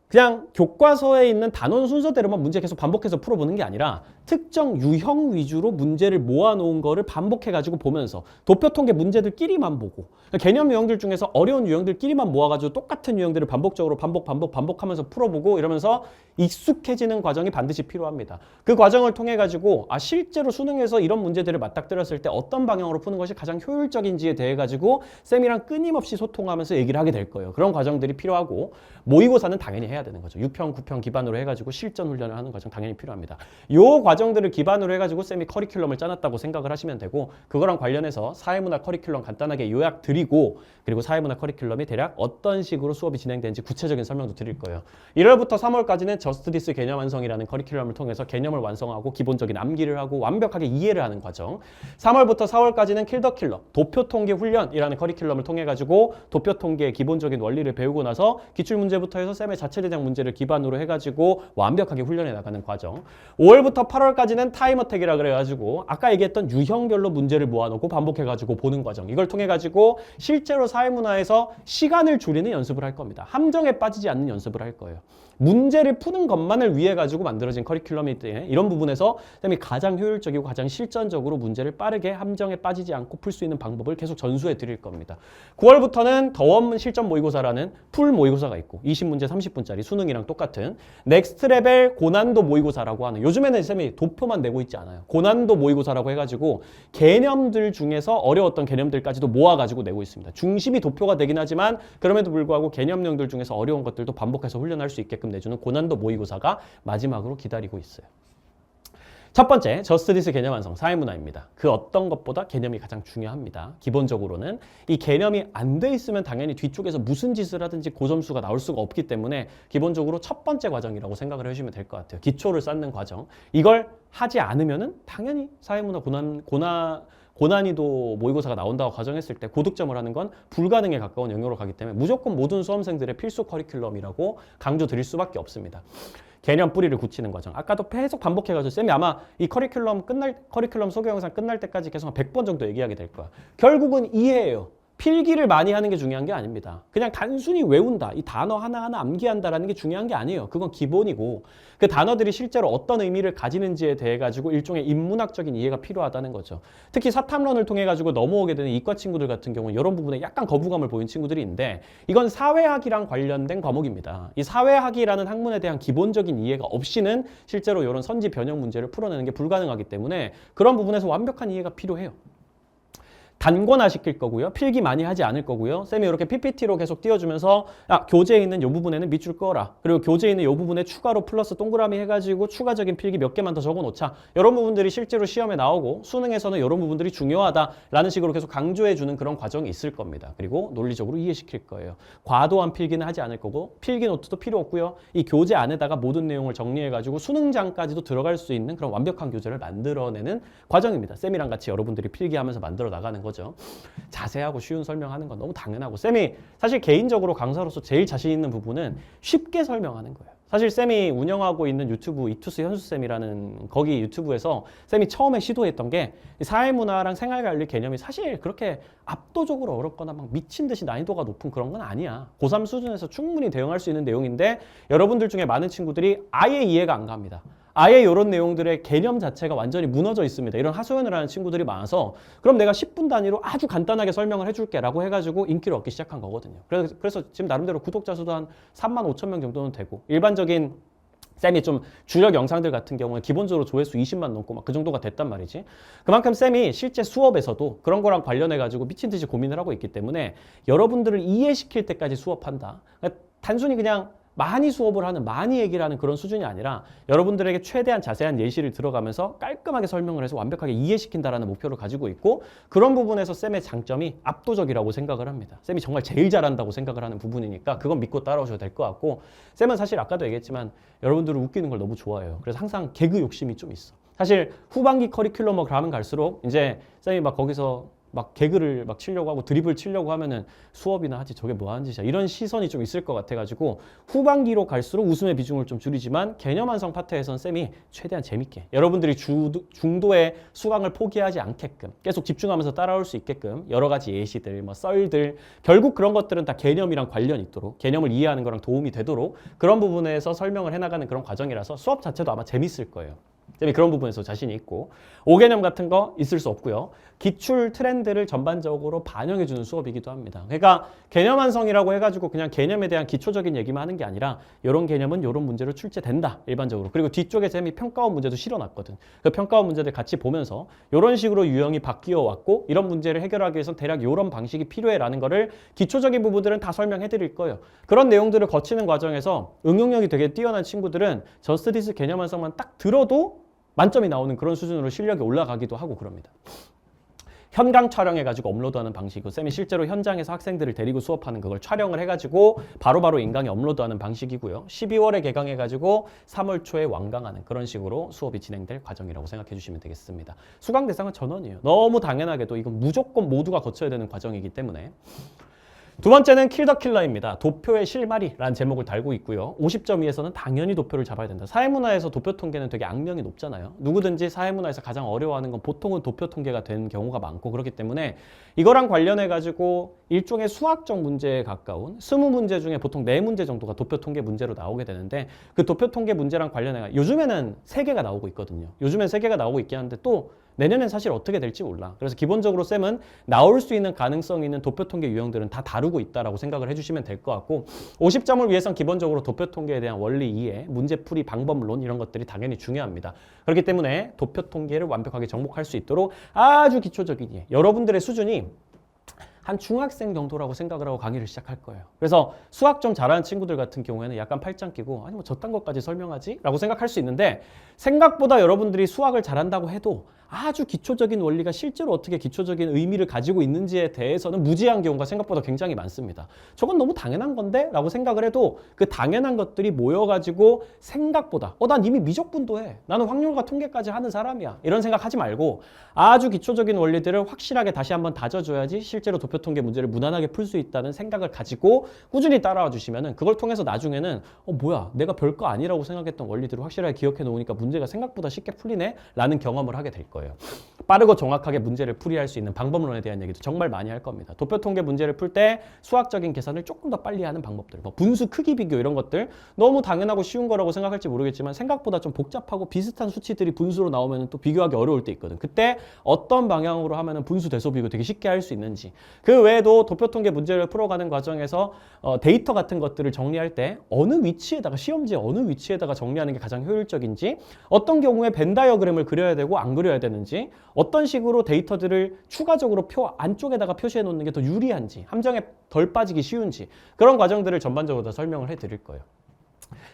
그냥 교과서에 있는 단원 순서대로만 문제 계속 반복해서 풀어보는 게 아니라 특정 유형 위주로 문제를 모아놓은 거를 반복해가지고 보면서 도표 통계 문제들끼리만 보고 개념 유형들 중에서 어려운 유형들끼리만 모아가지고 똑같은 유형들을 반복적으로 반복하면서 풀어보고 이러면서 익숙해지는 과정이 반드시 필요합니다. 그 과정을 통해가지고 실제로 수능에서 이런 문제들을 맞닥뜨렸을 때 어떤 방향으로 푸는 것이 가장 효율적인지에 대해 가지고 쌤이랑 끊임없이 소통하면서 얘기를 하게 될 거예요. 그런 과정들이 필요하고 모의고사는 당연히 해야 되는 거죠. 6편, 9편 기반으로 해가지고 실전 훈련을 하는 과정 당연히 필요합니다. 요 과정들을 기반으로 해가지고 쌤이 커리큘럼을 짜놨다고 생각을 하시면 되고 그거랑 관련해서 사회문화 커리큘럼 간단하게 요약 드리고 그리고 사회문화 커리큘럼이 대략 어떤 식으로 수업이 진행되는지 구체적인 설명도 드릴 거예요. 1월부터 3월까지는 저스트디스 개념 완성이라는 커리큘럼을 통해서 개념을 완성하고 기본적인 암기를 하고 완벽하게 이해를 하는 과정. 3월부터 4월까지는 킬 더 킬러 도표 통계 훈련이라는 커리큘럼을 통해 가지고 도표 통계의 기본적인 원리를 배우고 나서 기출 문제부터 해서 쌤의 자체 제작 문제를 기반으로 해가지고 완벽하게 훈련해 나가는 과정. 5월부터 8월까지는 타임 어택이라 그래가지고 아까 얘기했던 유형별로 문제를 모아놓고 반복해가지고 보는 과정. 이걸 통해 가지고 실제로 사회문화에서 시간을 줄이는 연습을 할 겁니다. 함정에 빠지지 않는 연습을 할 거예요. 문제를 푸는 것만을 위해 가지고 만들어진 커리큘럼이기 때문에 이런 부분에서 쌤이 가장 효율적이고 가장 실전적으로 문제를 빠르게 함정에 빠지지 않고 풀 수 있는 방법을 계속 전수해 드릴 겁니다. 9월부터는 더원 실전 모의고사라는 풀 모의고사가 있고 20문제 30분짜리 수능이랑 똑같은 넥스트 레벨 고난도 모의고사라고 하는 요즘에는 쌤이 도표만 내고 있지 않아요. 고난도 모의고사라고 해가지고 개념들 중에서 어려웠던 개념들까지도 모아가지고 내고 있습니다. 중심이 도표가 되긴 하지만 그럼에도 불구하고 개념형들 중에서 어려운 것들도 반복해서 훈련할 수 있게끔 내주는 고난도 모의고사가 마지막으로 기다리고 있어요. 첫 번째, 저스트디스 개념 완성, 사회문화입니다. 그 어떤 것보다 개념이 가장 중요합니다. 기본적으로는 이 개념이 안 돼 있으면 당연히 뒤쪽에서 무슨 짓을 하든지 고점수가 나올 수가 없기 때문에 기본적으로 첫 번째 과정이라고 생각을 해주시면 될 것 같아요. 기초를 쌓는 과정. 이걸 하지 않으면은 당연히 사회문화 고난이도 모의고사가 나온다고 가정했을 때 고득점을 하는 건 불가능에 가까운 영역으로 가기 때문에 무조건 모든 수험생들의 필수 커리큘럼이라고 강조 드릴 수밖에 없습니다. 개념 뿌리를 굳히는 과정. 아까도 계속 반복해가지고 쌤이 아마 이 커리큘럼 소개 영상 끝날 때까지 계속 한 100번 정도 얘기하게 될 거야. 결국은 이해예요. 필기를 많이 하는 게 중요한 게 아닙니다. 그냥 단순히 외운다. 이 단어 하나하나 암기한다라는 게 중요한 게 아니에요. 그건 기본이고 그 단어들이 실제로 어떤 의미를 가지는지에 대해 가지고 일종의 인문학적인 이해가 필요하다는 거죠. 특히 사탐론을 통해 가지고 넘어오게 되는 이과 친구들 같은 경우는 이런 부분에 약간 거부감을 보이는 친구들이 있는데 이건 사회학이랑 관련된 과목입니다. 이 사회학이라는 학문에 대한 기본적인 이해가 없이는 실제로 이런 선지 변형 문제를 풀어내는 게 불가능하기 때문에 그런 부분에서 완벽한 이해가 필요해요. 단권화 시킬 거고요. 필기 많이 하지 않을 거고요. 쌤이 이렇게 PPT로 계속 띄워주면서 교재에 있는 이 부분에는 밑줄 꺼라. 그리고 교재에 있는 이 부분에 추가로 플러스 동그라미 해가지고 추가적인 필기 몇 개만 더 적어놓자. 이런 부분들이 실제로 시험에 나오고 수능에서는 이런 부분들이 중요하다라는 식으로 계속 강조해주는 그런 과정이 있을 겁니다. 그리고 논리적으로 이해시킬 거예요. 과도한 필기는 하지 않을 거고 필기 노트도 필요 없고요. 이 교재 안에다가 모든 내용을 정리해가지고 수능장까지도 들어갈 수 있는 그런 완벽한 교재를 만들어내는 과정입니다. 쌤이랑 같이 여러분들이 필기하면서 만들어 나가는 거죠. 자세하고 쉬운 설명하는 건 너무 당연하고 쌤이 사실 개인적으로 강사로서 제일 자신 있는 부분은 쉽게 설명하는 거예요. 사실 쌤이 운영하고 있는 유튜브 이투스 현수쌤이라는 거기 유튜브에서 쌤이 처음에 시도했던 게 사회문화랑 생활관리 개념이 사실 그렇게 압도적으로 어렵거나 막 미친 듯이 난이도가 높은 그런 건 아니야. 고3 수준에서 충분히 대응할 수 있는 내용인데 여러분들 중에 많은 친구들이 아예 이해가 안 갑니다. 아예 이런 내용들의 개념 자체가 완전히 무너져 있습니다. 이런 하소연을 하는 친구들이 많아서 그럼 내가 10분 단위로 아주 간단하게 설명을 해줄게 라고 해가지고 인기를 얻기 시작한 거거든요. 그래서 지금 나름대로 구독자 수도 한 3만 5천 명 정도는 되고 일반적인 쌤이 좀 주력 영상들 같은 경우는 기본적으로 조회수 20만 넘고 막 그 정도가 됐단 말이지. 그만큼 쌤이 실제 수업에서도 그런 거랑 관련해가지고 미친 듯이 고민을 하고 있기 때문에 여러분들을 이해시킬 때까지 수업한다. 그러니까 단순히 그냥 많이 수업을 하는, 많이 얘기를 하는 그런 수준이 아니라 여러분들에게 최대한 자세한 예시를 들어가면서 깔끔하게 설명을 해서 완벽하게 이해시킨다라는 목표를 가지고 있고 그런 부분에서 쌤의 장점이 압도적이라고 생각을 합니다. 쌤이 정말 제일 잘한다고 생각을 하는 부분이니까 그건 믿고 따라오셔도 될 것 같고 쌤은 사실 아까도 얘기했지만 여러분들을 웃기는 걸 너무 좋아해요. 그래서 항상 개그 욕심이 좀 있어. 사실 후반기 커리큘럼을 가면 갈수록 이제 쌤이 막 거기서 막 개그를 막 치려고 하고 드립을 치려고 하면은 수업이나 하지 저게 뭐 하는 짓이야 이런 시선이 좀 있을 것 같아가지고 후반기로 갈수록 웃음의 비중을 좀 줄이지만 개념 완성 파트에선 쌤이 최대한 재밌게 여러분들이 중도의 수강을 포기하지 않게끔 계속 집중하면서 따라올 수 있게끔 여러 가지 예시들 뭐 썰들 결국 그런 것들은 다 개념이랑 관련 있도록 개념을 이해하는 거랑 도움이 되도록 그런 부분에서 설명을 해나가는 그런 과정이라서 수업 자체도 아마 재밌을 거예요. 쌤이 그런 부분에서 자신이 있고 5개념 같은 거 있을 수 없고요. 기출 트렌드를 전반적으로 반영해주는 수업이기도 합니다. 그러니까 개념 완성이라고 해가지고 그냥 개념에 대한 기초적인 얘기만 하는 게 아니라 이런 개념은 이런 문제로 출제된다. 일반적으로. 그리고 뒤쪽에 쌤이 평가원 문제도 실어놨거든. 그 평가원 문제들 같이 보면서 이런 식으로 유형이 바뀌어 왔고 이런 문제를 해결하기 위해서 대략 이런 방식이 필요해라는 거를 기초적인 부분들은 다 설명해 드릴 거예요. 그런 내용들을 거치는 과정에서 응용력이 되게 뛰어난 친구들은 저스티스 개념 완성만 딱 들어도 만점이 나오는 그런 수준으로 실력이 올라가기도 하고 그럽니다. 현강 촬영해가지고 업로드하는 방식이고 쌤이 실제로 현장에서 학생들을 데리고 수업하는 그걸 촬영을 해가지고 바로바로 인강에 업로드하는 방식이고요. 12월에 개강해가지고 3월 초에 완강하는 그런 식으로 수업이 진행될 과정이라고 생각해 주시면 되겠습니다. 수강 대상은 전원이에요. 너무 당연하게도 이건 무조건 모두가 거쳐야 되는 과정이기 때문에 두 번째는 킬 더 킬러입니다. 도표의 실마리라는 제목을 달고 있고요. 50점 위에서는 당연히 도표를 잡아야 된다. 사회문화에서 도표 통계는 되게 악명이 높잖아요. 누구든지 사회문화에서 가장 어려워하는 건 보통은 도표 통계가 되는 경우가 많고 그렇기 때문에 이거랑 관련해가지고 일종의 수학적 문제에 가까운 20문제 중에 보통 4문제 정도가 도표 통계 문제로 나오게 되는데 그 도표 통계 문제랑 관련해 요즘에는 3개가 나오고 있거든요. 요즘엔 3개가 나오고 있긴 한데 또 내년엔 사실 어떻게 될지 몰라. 그래서 기본적으로 쌤은 나올 수 있는 가능성 있는 도표 통계 유형들은 다 다루고 있다라고 생각을 해주시면 될 것 같고 50점을 위해선 기본적으로 도표 통계에 대한 원리 이해, 문제풀이 방법론 이런 것들이 당연히 중요합니다. 그렇기 때문에 도표 통계를 완벽하게 정복할 수 있도록 아주 기초적인 이해, 여러분들의 수준이 한 중학생 정도라고 생각을 하고 강의를 시작할 거예요. 그래서 수학 좀 잘하는 친구들 같은 경우에는 약간 팔짱 끼고 아니 뭐 저딴 것까지 설명하지? 라고 생각할 수 있는데 생각보다 여러분들이 수학을 잘한다고 해도 아주 기초적인 원리가 실제로 어떻게 기초적인 의미를 가지고 있는지에 대해서는 무지한 경우가 생각보다 굉장히 많습니다. 저건 너무 당연한 건데? 라고 생각을 해도 그 당연한 것들이 모여가지고 생각보다 난 이미 미적분도 나는 확률과 통계까지 하는 사람이야. 이런 생각하지 말고 아주 기초적인 원리들을 확실하게 다시 한번 다져줘야지 실제로 도표 통계 문제를 무난하게 풀 수 있다는 생각을 가지고 꾸준히 따라와 주시면은 그걸 통해서 나중에는 뭐야 내가 별거 아니라고 생각했던 원리들을 확실하게 기억해 놓으니까 문제가 생각보다 쉽게 풀리네? 라는 경험을 하게 될 거예요. 빠르고 정확하게 문제를 풀이할 수 있는 방법론에 대한 얘기도 정말 많이 할 겁니다. 도표 통계 문제를 풀 때 수학적인 계산을 조금 더 빨리 하는 방법들, 뭐 분수 크기 비교 이런 것들 너무 당연하고 쉬운 거라고 생각할지 모르겠지만 생각보다 좀 복잡하고 비슷한 수치들이 분수로 나오면 또 비교하기 어려울 때 있거든. 그때 어떤 방향으로 하면 분수 대소 비교 되게 쉽게 할 수 있는지, 그 외에도 도표 통계 문제를 풀어가는 과정에서 데이터 같은 것들을 정리할 때 어느 위치에다가 시험지에 어느 위치에다가 정리하는 게 가장 효율적인지, 어떤 경우에 벤 다이어그램을 그려야 되고 안 그려야 되는 되는지, 어떤 식으로 데이터들을 추가적으로 표 안쪽에다가 표시해 놓는 게 더 유리한지, 함정에 덜 빠지기 쉬운지 그런 과정들을 전반적으로 다 설명을 해 드릴 거예요.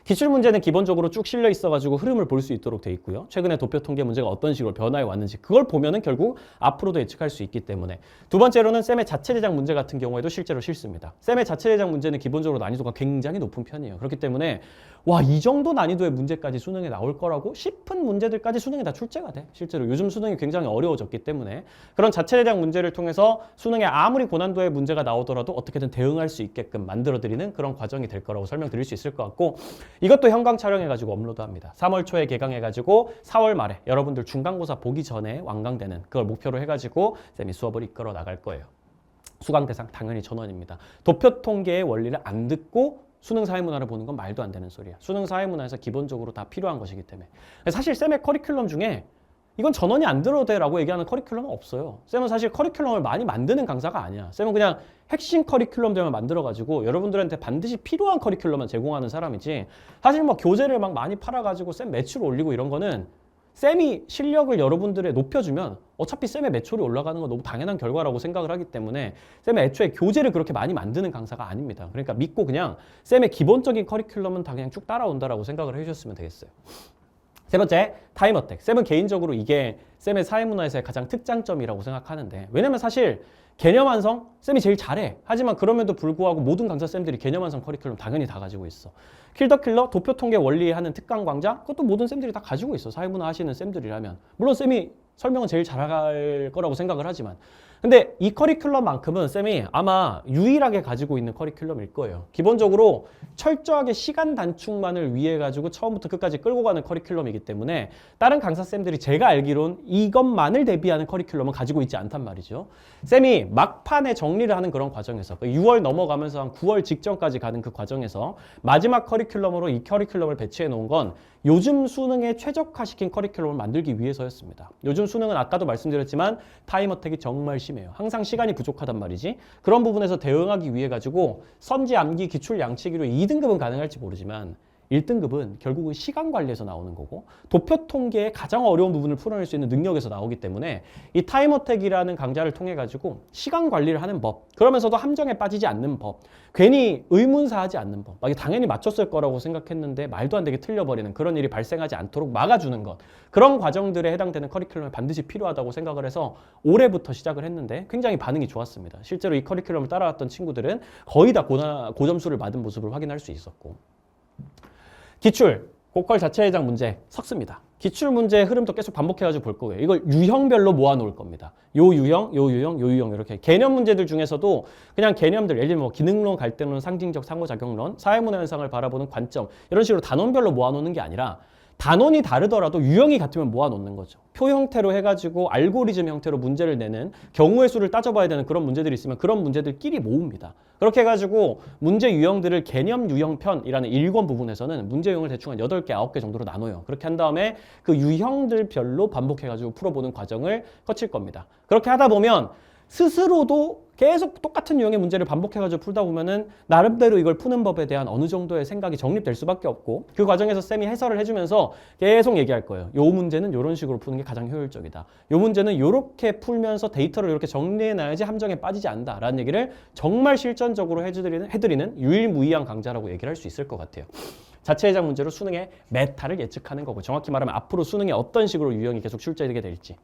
기출문제는 기본적으로 쭉 실려 있어가지고 흐름을 볼 수 있도록 돼 있고요. 최근에 도표 통계 문제가 어떤 식으로 변화해 왔는지 그걸 보면은 결국 앞으로도 예측할 수 있기 때문에. 두 번째로는 쌤의 자체 제작 문제 같은 경우에도 실제로 쉽습니다. 쌤의 자체 제작 문제는 기본적으로 난이도가 굉장히 높은 편이에요. 그렇기 때문에 와, 이 정도 난이도의 문제까지 수능에 나올 거라고 싶은 문제들까지 수능에 다 출제가 돼. 실제로 요즘 수능이 굉장히 어려워졌기 때문에 그런 자체 제작 문제를 통해서 수능에 아무리 고난도의 문제가 나오더라도 어떻게든 대응할 수 있게끔 만들어드리는 그런 과정이 될 거라고 설명드릴 수 있을 것 같고, 이것도 현강 촬영해가지고 업로드합니다. 3월 초에 개강해가지고 4월 말에 여러분들 중간고사 보기 전에 완강되는 그걸 목표로 해가지고 쌤이 수업을 이끌어 나갈 거예요. 수강 대상 당연히 전원입니다. 도표 통계의 원리를 안 듣고 수능 사회문화를 보는 건 말도 안 되는 소리야. 수능 사회문화에서 기본적으로 다 필요한 것이기 때문에. 사실 쌤의 커리큘럼 중에 이건 전원이 안 들어도 돼라고 얘기하는 커리큘럼은 없어요. 쌤은 사실 커리큘럼을 많이 만드는 강사가 아니야. 쌤은 그냥 핵심 커리큘럼들만 만들어가지고 여러분들한테 반드시 필요한 커리큘럼만 제공하는 사람이지, 사실 뭐 교재를 막 많이 팔아가지고 쌤 매출 올리고 이런 거는 쌤이 실력을 여러분들에 높여주면 어차피 쌤의 매출이 올라가는 건 너무 당연한 결과라고 생각을 하기 때문에 쌤의 애초에 교재를 그렇게 많이 만드는 강사가 아닙니다. 그러니까 믿고 그냥 쌤의 기본적인 커리큘럼은 다 그냥 쭉 따라온다라고 생각을 해주셨으면 되겠어요. 세 번째, 타임 어택. 쌤은 개인적으로 이게 쌤의 사회문화에서의 가장 특장점이라고 생각하는데, 왜냐면 사실 개념 완성 쌤이 제일 잘해. 하지만 그럼에도 불구하고 모든 강사 쌤들이 개념 완성 커리큘럼 당연히 다 가지고 있어. 킬더킬러, 도표 통계 원리하는 특강 강좌, 그것도 모든 쌤들이 다 가지고 있어. 사회문화 하시는 쌤들이라면. 물론 쌤이 설명은 제일 잘할 거라고 생각을 하지만, 근데 이 커리큘럼만큼은 쌤이 아마 유일하게 가지고 있는 커리큘럼일 거예요. 기본적으로 철저하게 시간 단축만을 위해 가지고 처음부터 끝까지 끌고 가는 커리큘럼이기 때문에 다른 강사 쌤들이 제가 알기론 이것만을 대비하는 커리큘럼은 가지고 있지 않단 말이죠. 쌤이 막판에 정리를 하는 그런 과정에서 6월 넘어가면서 한 9월 직전까지 가는 그 과정에서 마지막 커리큘럼으로 이 커리큘럼을 배치해 놓은 건 요즘 수능에 최적화시킨 커리큘럼을 만들기 위해서였습니다. 요즘 수능은 아까도 말씀드렸지만 타임 어택이 정말 심해요. 항상 시간이 부족하단 말이지. 그런 부분에서 대응하기 위해 가지고 선지, 암기, 기출, 양치기로 2등급은 가능할지 모르지만 1등급은 결국은 시간 관리에서 나오는 거고, 도표 통계의 가장 어려운 부분을 풀어낼 수 있는 능력에서 나오기 때문에 이 타임 어택이라는 강좌를 통해 가지고 시간 관리를 하는 법, 그러면서도 함정에 빠지지 않는 법, 괜히 의문사하지 않는 법, 막 당연히 맞췄을 거라고 생각했는데 말도 안 되게 틀려버리는 그런 일이 발생하지 않도록 막아주는 것, 그런 과정들에 해당되는 커리큘럼이 반드시 필요하다고 생각을 해서 올해부터 시작을 했는데 굉장히 반응이 좋았습니다. 실제로 이 커리큘럼을 따라왔던 친구들은 거의 다 고점수를 받은 모습을 확인할 수 있었고, 기출, 고퀄 자체 해당 문제 섞습니다. 기출 문제의 흐름도 계속 반복해가지고 볼 거예요. 이걸 유형별로 모아놓을 겁니다. 요 유형, 요 유형, 요 유형 이렇게 개념 문제들 중에서도 그냥 개념들, 예를 들면 뭐 기능론, 갈등론, 상징적 상호작용론, 사회문화 현상을 바라보는 관점 이런 식으로 단원별로 모아놓는 게 아니라 단원이 다르더라도 유형이 같으면 모아놓는 거죠. 표 형태로 해가지고 알고리즘 형태로 문제를 내는 경우의 수를 따져봐야 되는 그런 문제들이 있으면 그런 문제들끼리 모읍니다. 그렇게 해가지고 문제 유형들을 개념 유형편이라는 1권 부분에서는 문제 유형을 대충 한 8개, 9개 정도로 나눠요. 그렇게 한 다음에 그 유형들별로 반복해가지고 풀어보는 과정을 거칠 겁니다. 그렇게 하다 보면 스스로도 계속 똑같은 유형의 문제를 반복해가지고 풀다 보면은 나름대로 이걸 푸는 법에 대한 어느 정도의 생각이 정립될 수밖에 없고, 그 과정에서 쌤이 해설을 해주면서 계속 얘기할 거예요. 요 문제는 이런 식으로 푸는 게 가장 효율적이다. 요 문제는 이렇게 풀면서 데이터를 이렇게 정리해놔야지 함정에 빠지지 않는다. 라는 얘기를 정말 실전적으로 해드리는 유일무이한 강좌라고 얘기를 할 수 있을 것 같아요. 자체 해당 문제로 수능의 메타를 예측하는 거고, 정확히 말하면 앞으로 수능에 어떤 식으로 유형이 계속 출제되게 될지.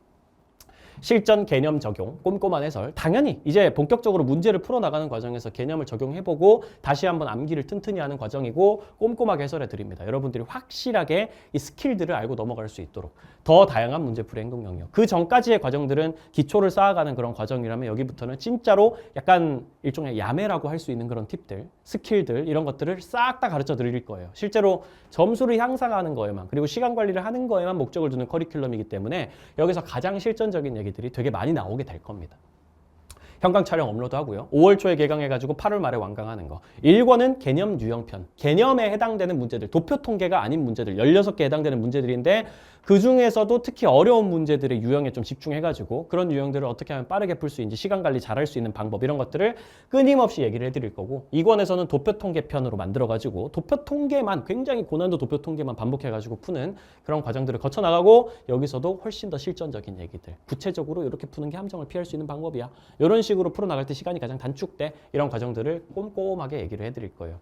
실전 개념 적용, 꼼꼼한 해설. 당연히 이제 본격적으로 문제를 풀어나가는 과정에서 개념을 적용해보고 다시 한번 암기를 튼튼히 하는 과정이고 꼼꼼하게 해설해 드립니다. 여러분들이 확실하게 이 스킬들을 알고 넘어갈 수 있도록 더 다양한 문제풀이 행동 영역. 그 전까지의 과정들은 기초를 쌓아가는 그런 과정이라면 여기부터는 진짜로 약간 일종의 야매라고 할 수 있는 그런 팁들, 스킬들 이런 것들을 싹 다 가르쳐 드릴 거예요. 실제로 점수를 향상하는 거에만, 그리고 시간 관리를 하는 거에만 목적을 두는 커리큘럼이기 때문에 여기서 가장 실전적인 얘기들이 되게 많이 나오게 될 겁니다. 현강 촬영 업로드하고요. 5월 초에 개강해가지고 8월 말에 완강하는 거. 1권은 개념 유형편. 개념에 해당되는 문제들, 도표 통계가 아닌 문제들, 16개 해당되는 문제들인데 그 중에서도 특히 어려운 문제들의 유형에 좀 집중해가지고 그런 유형들을 어떻게 하면 빠르게 풀 수 있는지 시간 관리 잘할 수 있는 방법 이런 것들을 끊임없이 얘기를 해드릴 거고, 이권에서는 도표 통계 편으로 만들어가지고 도표 통계만, 굉장히 고난도 도표 통계만 반복해가지고 푸는 그런 과정들을 거쳐 나가고, 여기서도 훨씬 더 실전적인 얘기들, 구체적으로 이렇게 푸는 게 함정을 피할 수 있는 방법이야, 이런 식으로 풀어나갈 때 시간이 가장 단축돼, 이런 과정들을 꼼꼼하게 얘기를 해드릴 거예요.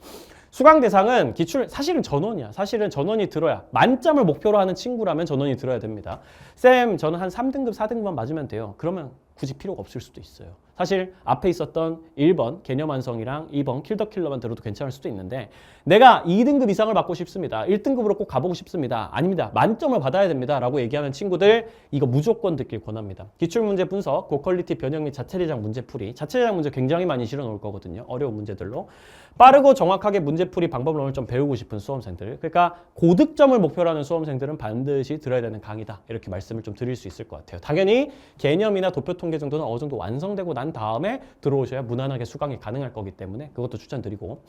수강 대상은 기출, 사실은 전원이야. 사실은 전원이 들어야, 만점을 목표로 하는 친구라면 전원이 들어야 됩니다. 쌤, 저는 한 3등급, 4등급만 맞으면 돼요. 그러면 굳이 필요가 없을 수도 있어요. 사실 앞에 있었던 1번 개념 완성이랑 2번 킬 더 킬러만 들어도 괜찮을 수도 있는데, 내가 2등급 이상을 받고 싶습니다, 1등급으로 꼭 가보고 싶습니다, 아닙니다, 만점을 받아야 됩니다 라고 얘기하는 친구들, 이거 무조건 듣길 권합니다. 기출문제 분석, 고퀄리티 변형 및 자체제작 문제풀이, 자체제작 문제 굉장히 많이 실어 놓을 거거든요. 어려운 문제들로 빠르고 정확하게 문제풀이 방법론을 좀 배우고 싶은 수험생들, 그러니까 고득점을 목표로 하는 수험생들은 반드시 들어야 되는 강의다, 이렇게 말씀을 좀 드릴 수 있을 것 같아요. 당연히 개념이나 도표 통계 정도는 어느 정도 완성되고 난 다음에 들어오셔야 무난하게 수강이 가능할 거기 때문에 그것도 추천드리고,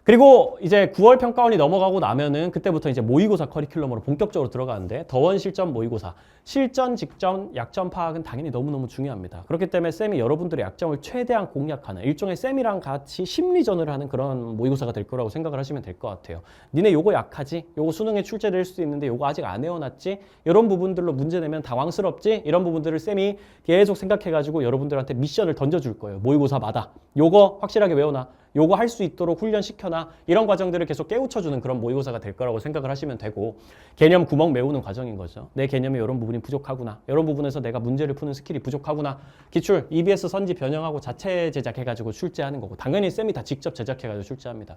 그리고 이제 9월 평가원이 넘어가고 나면은 그때부터 이제 모의고사 커리큘럼으로 본격적으로 들어가는데, 더원 실전 모의고사, 실전 직전 약점 파악은 당연히 너무너무 중요합니다. 그렇기 때문에 쌤이 여러분들의 약점을 최대한 공략하는, 일종의 쌤이랑 같이 심리전을 하는 그런 모의고사가 될 거라고 생각을 하시면 될 것 같아요. 니네 요거 약하지? 요거 수능에 출제될 수도 있는데 요거 아직 안 외워놨지? 이런 부분들로 문제 내면 당황스럽지? 이런 부분들을 쌤이 계속 생각해가지고 여러분들한테 미션을 던져줄 거예요. 모의고사마다 요거 확실하게 외워놔, 요거 할 수 있도록 훈련시켜놔, 이런 과정들을 계속 깨우쳐주는 그런 모의고사가 될 거라고 생각을 하시면 되고, 개념 구멍 메우는 과정인 거죠. 내 개념에 이런 부분이 부족하구나, 이런 부분에서 내가 문제를 푸는 스킬이 부족하구나, 기출, EBS 선지 변형하고 자체 제작해가지고 출제하는 거고, 당연히 쌤이 다 직접 제작해가지고 출제합니다.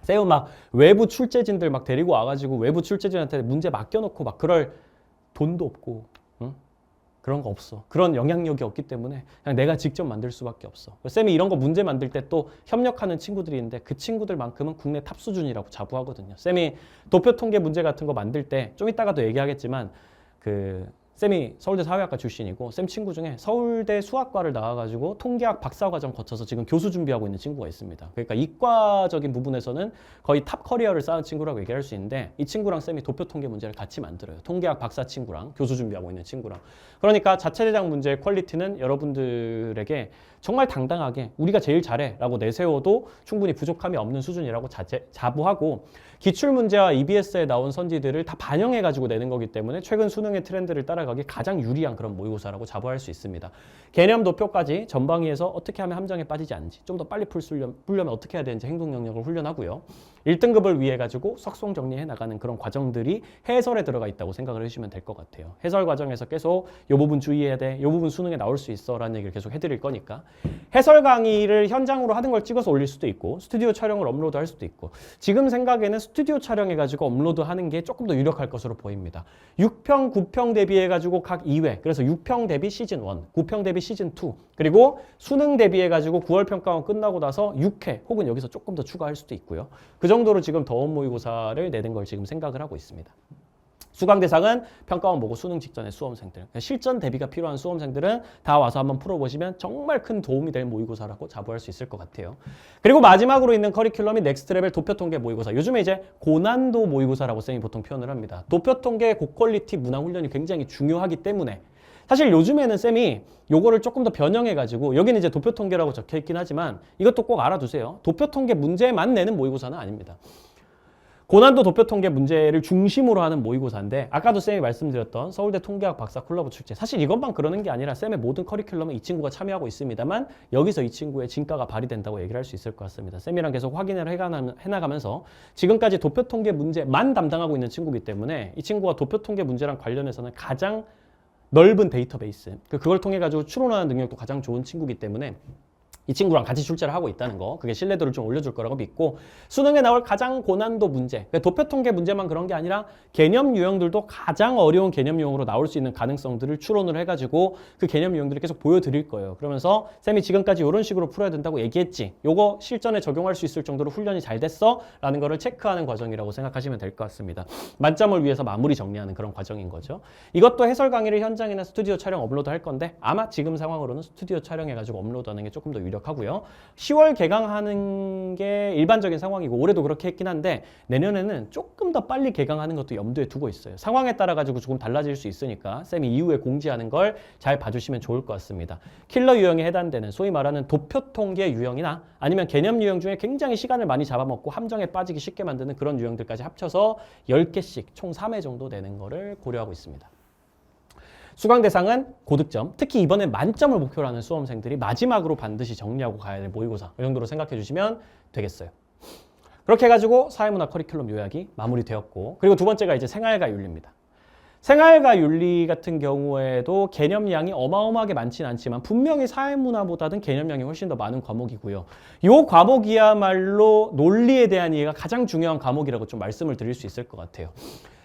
쌤은 막 외부 출제진들 막 데리고 와가지고 외부 출제진한테 문제 맡겨놓고 막 그럴 돈도 없고, 그런 거 없어. 그런 영향력이 없기 때문에 그냥 내가 직접 만들 수밖에 없어. 쌤이 이런 거 문제 만들 때 또 협력하는 친구들이 있는데, 그 친구들만큼은 국내 탑 수준이라고 자부하거든요. 쌤이 도표 통계 문제 같은 거 만들 때, 좀 이따가도 얘기하겠지만, 쌤이 서울대 사회학과 출신이고, 쌤 친구 중에 서울대 수학과를 나와가지고 통계학 박사과정 거쳐서 지금 교수 준비하고 있는 친구가 있습니다. 그러니까 이과적인 부분에서는 거의 탑 커리어를 쌓은 친구라고 얘기할 수 있는데, 이 친구랑 쌤이 도표 통계 문제를 같이 만들어요. 통계학 박사 친구랑 교수 준비하고 있는 친구랑. 그러니까 자체 제작 문제의 퀄리티는 여러분들에게 정말 당당하게 우리가 제일 잘해 라고 내세워도 충분히 부족함이 없는 수준이라고 자부하고, 기출문제와 EBS에 나온 선지들을 다 반영해가지고 내는 거기 때문에 최근 수능의 트렌드를 따라가기 가장 유리한 그런 모의고사라고 자부할 수 있습니다. 개념 도표까지 전방위에서 어떻게 하면 함정에 빠지지 않는지, 좀 더 빨리 풀려면 어떻게 해야 되는지 행동 영역을 훈련하고요. 1등급을 위해 가지고 석송 정리해 나가는 그런 과정들이 해설에 들어가 있다고 생각을 해주시면 될 것 같아요. 해설 과정에서 계속 이 부분 주의해야 돼, 이 부분 수능에 나올 수 있어 라는 얘기를 계속 해드릴 거니까, 해설 강의를 현장으로 하는 걸 찍어서 올릴 수도 있고, 스튜디오 촬영을 업로드 할 수도 있고, 지금 생각에는 스튜디오 촬영해가지고 업로드하는 게 조금 더 유력할 것으로 보입니다. 6평, 9평 대비해가지고 각 2회, 그래서 6평 대비 시즌 1, 9평 대비 시즌 2, 그리고 수능 대비해가지고 9월 평가원 끝나고 나서 6회, 혹은 여기서 조금 더 추가할 수도 있고요. 그 정도로 지금 더원 모의고사를 내는 걸 지금 생각을 하고 있습니다. 수강 대상은 평가원 보고 수능 직전의 수험생들, 실전 대비가 필요한 수험생들은 다 와서 한번 풀어보시면 정말 큰 도움이 될 모의고사라고 자부할 수 있을 것 같아요. 그리고 마지막으로 있는 커리큘럼이 넥스트 레벨 도표 통계 모의고사. 요즘에 이제 고난도 모의고사라고 쌤이 보통 표현을 합니다. 도표 통계 고퀄리티 문항 훈련이 굉장히 중요하기 때문에, 사실 요즘에는 쌤이 요거를 조금 더 변형해가지고, 여기는 이제 도표 통계라고 적혀 있긴 하지만 이것도 꼭 알아두세요. 도표 통계 문제만 내는 모의고사는 아닙니다. 고난도 도표 통계 문제를 중심으로 하는 모의고사인데, 아까도 쌤이 말씀드렸던 서울대 통계학 박사 콜라보 출제, 사실 이것만 그러는 게 아니라 쌤의 모든 커리큘럼에 이 친구가 참여하고 있습니다만, 여기서 이 친구의 진가가 발휘된다고 얘기를 할 수 있을 것 같습니다. 쌤이랑 계속 확인을 해나가면서 지금까지 도표 통계 문제만 담당하고 있는 친구이기 때문에, 이 친구가 도표 통계 문제랑 관련해서는 가장 넓은 데이터베이스, 그걸 통해 가지고 추론하는 능력도 가장 좋은 친구이기 때문에 이 친구랑 같이 출제를 하고 있다는 거, 그게 신뢰도를 좀 올려줄 거라고 믿고, 수능에 나올 가장 고난도 문제, 도표 통계 문제만 그런 게 아니라 개념 유형들도 가장 어려운 개념 유형으로 나올 수 있는 가능성들을 추론을 해가지고 그 개념 유형들을 계속 보여드릴 거예요. 그러면서 쌤이 지금까지 이런 식으로 풀어야 된다고 얘기했지, 요거 실전에 적용할 수 있을 정도로 훈련이 잘 됐어? 라는 거를 체크하는 과정이라고 생각하시면 될 것 같습니다. 만점을 위해서 마무리 정리하는 그런 과정인 거죠. 이것도 해설 강의를 현장이나 스튜디오 촬영 업로드 할 건데, 아마 지금 상황으로는 스튜디오 촬영해가지고 업로드하는 게 조금 더 유력 노력하고요. 10월 개강하는 게 일반적인 상황이고 올해도 그렇게 했긴 한데 내년에는 조금 더 빨리 개강하는 것도 염두에 두고 있어요. 상황에 따라 가지고 조금 달라질 수 있으니까 쌤이 이후에 공지하는 걸 잘 봐주시면 좋을 것 같습니다. 킬러 유형에 해당되는 소위 말하는 도표 통계 유형이나 아니면 개념 유형 중에 굉장히 시간을 많이 잡아먹고 함정에 빠지기 쉽게 만드는 그런 유형들까지 합쳐서 10개씩 총 3회 정도 되는 거를 고려하고 있습니다. 수강 대상은 고득점, 특히 이번에 만점을 목표로 하는 수험생들이 마지막으로 반드시 정리하고 가야 될 모의고사, 이 정도로 생각해 주시면 되겠어요. 그렇게 해가지고 사회문화 커리큘럼 요약이 마무리되었고, 그리고 두 번째가 이제 생활과 윤리입니다. 생활과 윤리 같은 경우에도 개념량이 어마어마하게 많지는 않지만 분명히 사회문화보다는 개념량이 훨씬 더 많은 과목이고요. 이 과목이야말로 논리에 대한 이해가 가장 중요한 과목이라고 좀 말씀을 드릴 수 있을 것 같아요.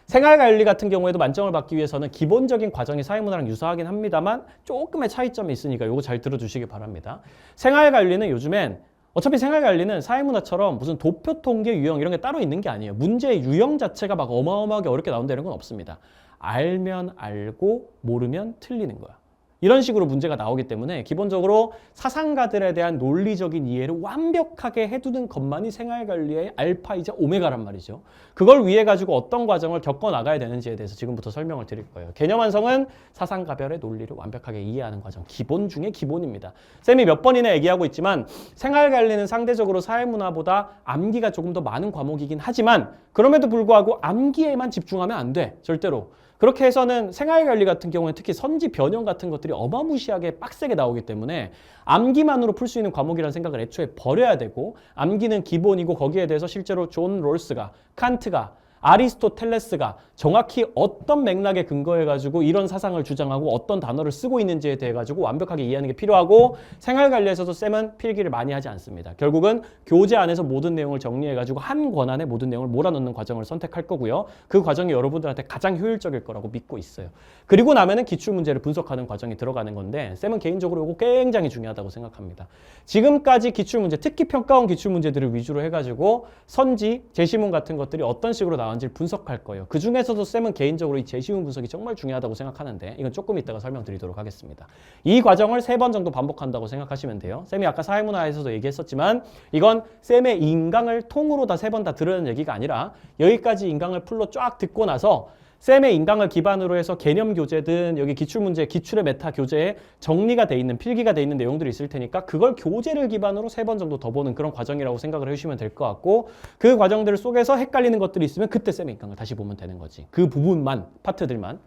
생활과 윤리 같은 경우에도 만점을 받기 위해서는 기본적인 과정이 사회문화랑 유사하긴 합니다만 조금의 차이점이 있으니까 이거 잘 들어주시기 바랍니다. 생활과 윤리는 요즘엔 어차피 생활과 윤리는 사회문화처럼 무슨 도표 통계 유형 이런 게 따로 있는 게 아니에요. 문제의 유형 자체가 막 어마어마하게 어렵게 나온다는 건 없습니다. 알면 알고 모르면 틀리는 거야. 이런 식으로 문제가 나오기 때문에 기본적으로 사상가들에 대한 논리적인 이해를 완벽하게 해두는 것만이 생활관리의 알파이자 오메가란 말이죠. 그걸 위해 가지고 어떤 과정을 겪어 나가야 되는지에 대해서 지금부터 설명을 드릴 거예요. 개념 완성은 사상가별의 논리를 완벽하게 이해하는 과정, 기본 중에 기본입니다. 쌤이 몇 번이나 얘기하고 있지만 생활관리는 상대적으로 사회문화보다 암기가 조금 더 많은 과목이긴 하지만 그럼에도 불구하고 암기에만 집중하면 안 돼, 절대로. 그렇게 해서는 생활관리 같은 경우에 특히 선지 변형 같은 것들이 어마무시하게 빡세게 나오기 때문에 암기만으로 풀 수 있는 과목이라는 생각을 애초에 버려야 되고 암기는 기본이고 거기에 대해서 실제로 존 롤스가, 칸트가, 아리스토텔레스가 정확히 어떤 맥락에 근거해가지고 이런 사상을 주장하고 어떤 단어를 쓰고 있는지에 대해 가지고 완벽하게 이해하는 게 필요하고 생활관리에서도 쌤은 필기를 많이 하지 않습니다. 결국은 교재 안에서 모든 내용을 정리해가지고 한 권안에 모든 내용을 몰아넣는 과정을 선택할 거고요. 그 과정이 여러분들한테 가장 효율적일 거라고 믿고 있어요. 그리고 나면은 기출문제를 분석하는 과정이 들어가는 건데 쌤은 개인적으로 이거 굉장히 중요하다고 생각합니다. 지금까지 기출문제, 특히 평가원 기출문제들을 위주로 해가지고 선지, 제시문 같은 것들이 어떤 식으로 나왔는지를 분석할 거예요. 그 중에서도 쌤은 개인적으로 이 제시문 분석이 정말 중요하다고 생각하는데 이건 조금 이따가 설명드리도록 하겠습니다. 이 과정을 3번 정도 반복한다고 생각하시면 돼요. 쌤이 아까 사회문화에서도 얘기했었지만 이건 쌤의 인강을 통으로 다 3번 다 들으는 얘기가 아니라 여기까지 인강을 풀로 쫙 듣고 나서 쌤의 인강을 기반으로 해서 개념 교재든 여기 기출문제, 기출의 메타 교재에 정리가 돼 있는, 필기가 돼 있는 내용들이 있을 테니까 그걸 교재를 기반으로 3번 정도 더 보는 그런 과정이라고 생각을 해주시면 될 것 같고 그 과정들 속에서 헷갈리는 것들이 있으면 그때 쌤의 인강을 다시 보면 되는 거지. 그 부분만, 파트들만.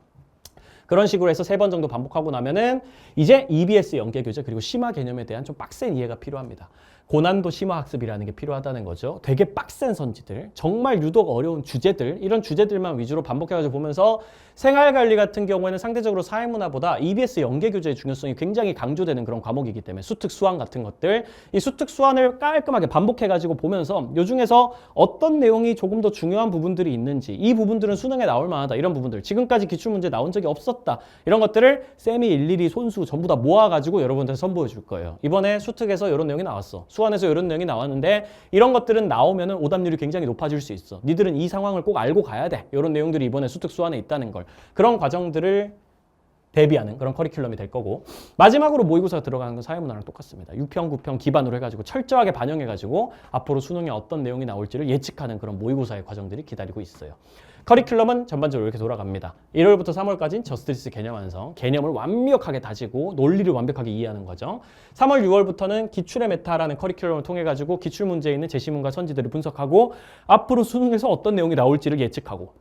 그런 식으로 해서 3번 정도 반복하고 나면은 이제 EBS 연계 교재 그리고 심화 개념에 대한 좀 빡센 이해가 필요합니다. 고난도 심화 학습이라는 게 필요하다는 거죠. 되게 빡센 선지들, 정말 유독 어려운 주제들, 이런 주제들만 위주로 반복해가지고 보면서 생활관리 같은 경우에는 상대적으로 사회문화보다 EBS 연계 교재의 중요성이 굉장히 강조되는 그런 과목이기 때문에 수특 수완 같은 것들, 이 수특 수완을 깔끔하게 반복해가지고 보면서 이 중에서 어떤 내용이 조금 더 중요한 부분들이 있는지, 이 부분들은 수능에 나올 만하다, 이런 부분들, 지금까지 기출문제 나온 적이 없었다, 이런 것들을 쌤이 일일이 손수 전부 다 모아가지고 여러분들한테 선보여 줄 거예요. 이번에 수특에서 이런 내용이 나왔어, 수완에서 이런 내용이 나왔는데 이런 것들은 나오면은 오답률이 굉장히 높아질 수 있어. 니들은 이 상황을 꼭 알고 가야 돼. 이런 내용들이 이번에 수특 수완에 있다는 걸. 그런 과정들을 대비하는 그런 커리큘럼이 될 거고 마지막으로 모의고사가 들어가는 건 사회문화랑 똑같습니다. 6평, 9평 기반으로 해가지고 철저하게 반영해가지고 앞으로 수능에 어떤 내용이 나올지를 예측하는 그런 모의고사의 과정들이 기다리고 있어요. 커리큘럼은 전반적으로 이렇게 돌아갑니다. 1월부터 3월까지는 저스티스 개념 완성, 개념을 완벽하게 다지고 논리를 완벽하게 이해하는 거죠. 3월, 6월부터는 기출의 메타라는 커리큘럼을 통해 가지고 기출 문제에 있는 제시문과 선지들을 분석하고 앞으로 수능에서 어떤 내용이 나올지를 예측하고